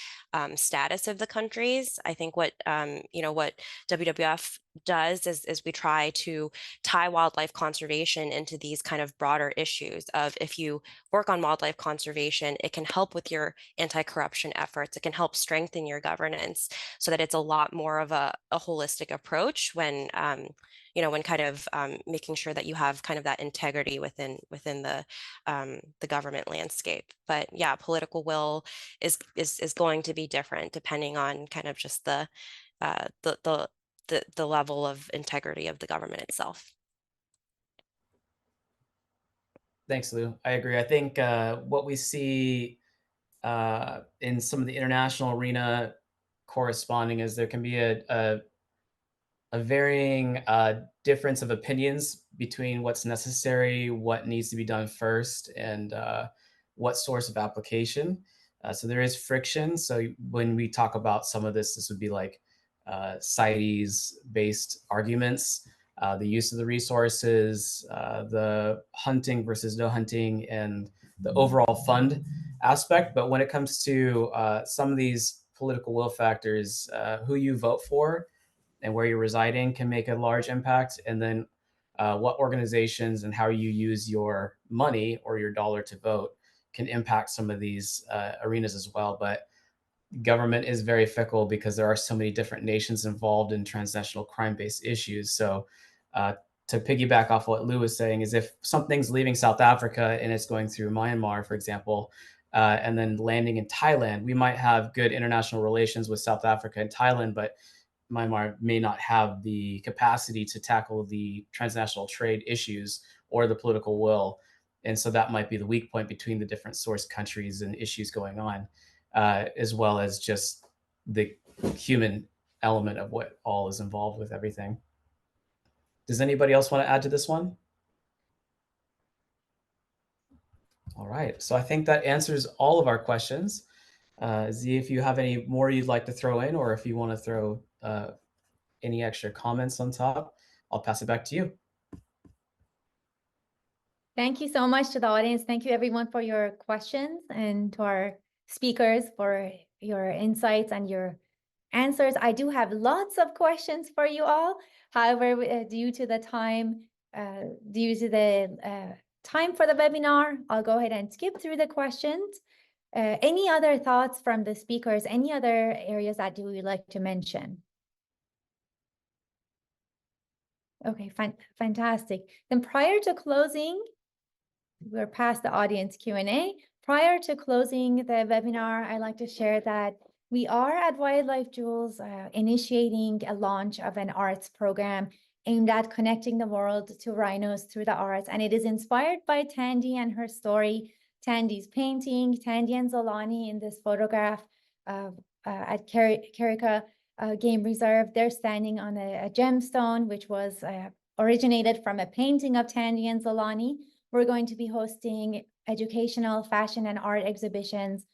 status of the countries. I think what WWF does is we try to tie wildlife conservation into these kind of broader issues of, if you work on wildlife conservation, it can help with your anti-corruption efforts. It can help strengthen your governance so that it's a lot more of a holistic approach when when kind of making sure that you have kind of that integrity within the government landscape. But yeah, political will is going to be different depending on kind of just the level of integrity of the government itself. Thanks, Lou. I agree. I think what we see in some of the international arena corresponding is there can be a varying difference of opinions between what's necessary, what needs to be done first, and what source of application. So there is friction. So when we talk about some of this would be like CITES-based arguments, the use of the resources, the hunting versus no hunting, and the overall fund aspect. But when it comes to some of these political will factors, who you vote for and where you're residing can make a large impact. And then what organizations and how you use your money or your dollar to vote can impact some of these arenas as well. But government is very fickle because there are so many different nations involved in transnational crime-based issues. So to piggyback off what Lou was saying is if something's leaving South Africa and it's going through Myanmar, for example, and then landing in Thailand, we might have good international relations with South Africa and Thailand, but Myanmar may not have the capacity to tackle the transnational trade issues or the political will. And so that might be the weak point between the different source countries and issues going on, as well as just the human element of what all is involved with everything. Does anybody else want to add to this one? All right, so I think that answers all of our questions. Z, if you have any more you'd like to throw in, or if you want to throw any extra comments on top, I'll pass it back to you. Thank you so much to the audience. Thank you everyone for your questions, and to our speakers for your insights and your answers. I do have lots of questions for you all. However, due to the time for the webinar, I'll go ahead and skip through the questions. Any other thoughts from the speakers? Any other areas that you would like to mention? Okay, fantastic. Then prior to closing, we're past the audience Q&A. Prior to closing the webinar, I'd like to share that we are at Wildlife Jewels initiating a launch of an arts program aimed at connecting the world to rhinos through the arts. And it is inspired by Tandy and her story, Tandy's painting, Tandy and Zolani in this photograph at Kariega Game Reserve. They're standing on a gemstone, which was originated from a painting of Tandy and Zolani. We're going to be hosting educational fashion and art exhibitions,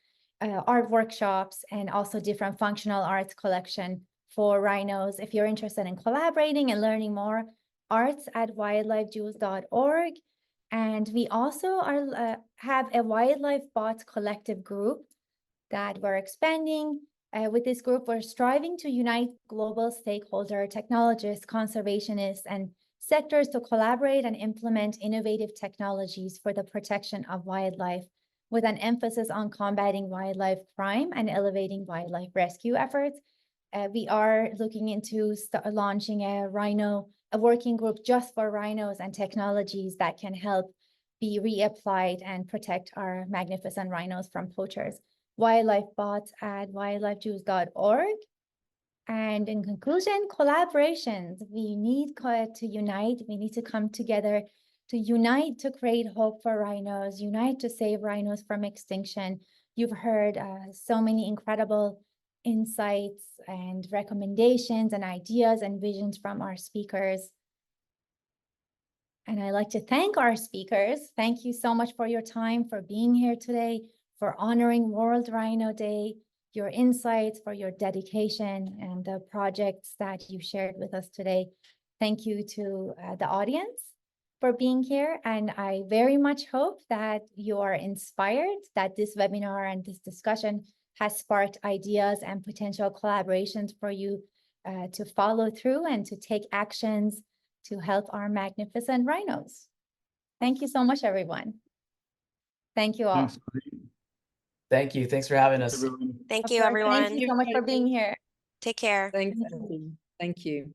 art workshops, and also different functional arts collection for rhinos. If you're interested in collaborating and learning more, arts@wildlifejewels.org. And we also have a Wildlife Bots collective group that we're expanding. With this group, we're striving to unite global stakeholder, technologists, conservationists, and sectors to collaborate and implement innovative technologies for the protection of wildlife, with an emphasis on combating wildlife crime and elevating wildlife rescue efforts. We are looking into launching a working group just for rhinos and technologies that can help be reapplied and protect our magnificent rhinos from poachers. wildlifebots@wildlifejewels.org. And in conclusion, collaborations. We need to unite. We need to come together to unite to create hope for rhinos, unite to save rhinos from extinction. You've heard so many incredible insights and recommendations and ideas and visions from our speakers. And I'd like to thank our speakers. Thank you so much for your time, for being here today, for honoring World Rhino Day, your insights, for your dedication and the projects that you shared with us today. Thank you to the audience for being here. And I very much hope that you are inspired, that this webinar and this discussion has sparked ideas and potential collaborations for you to follow through and to take actions to help our magnificent rhinos. Thank you so much, everyone. Thank you all. Thanks. Thank you. Thanks for having us. Everyone. Thank Of you, course, everyone. Thank you so much for being here. Take care. Thanks. Thank you.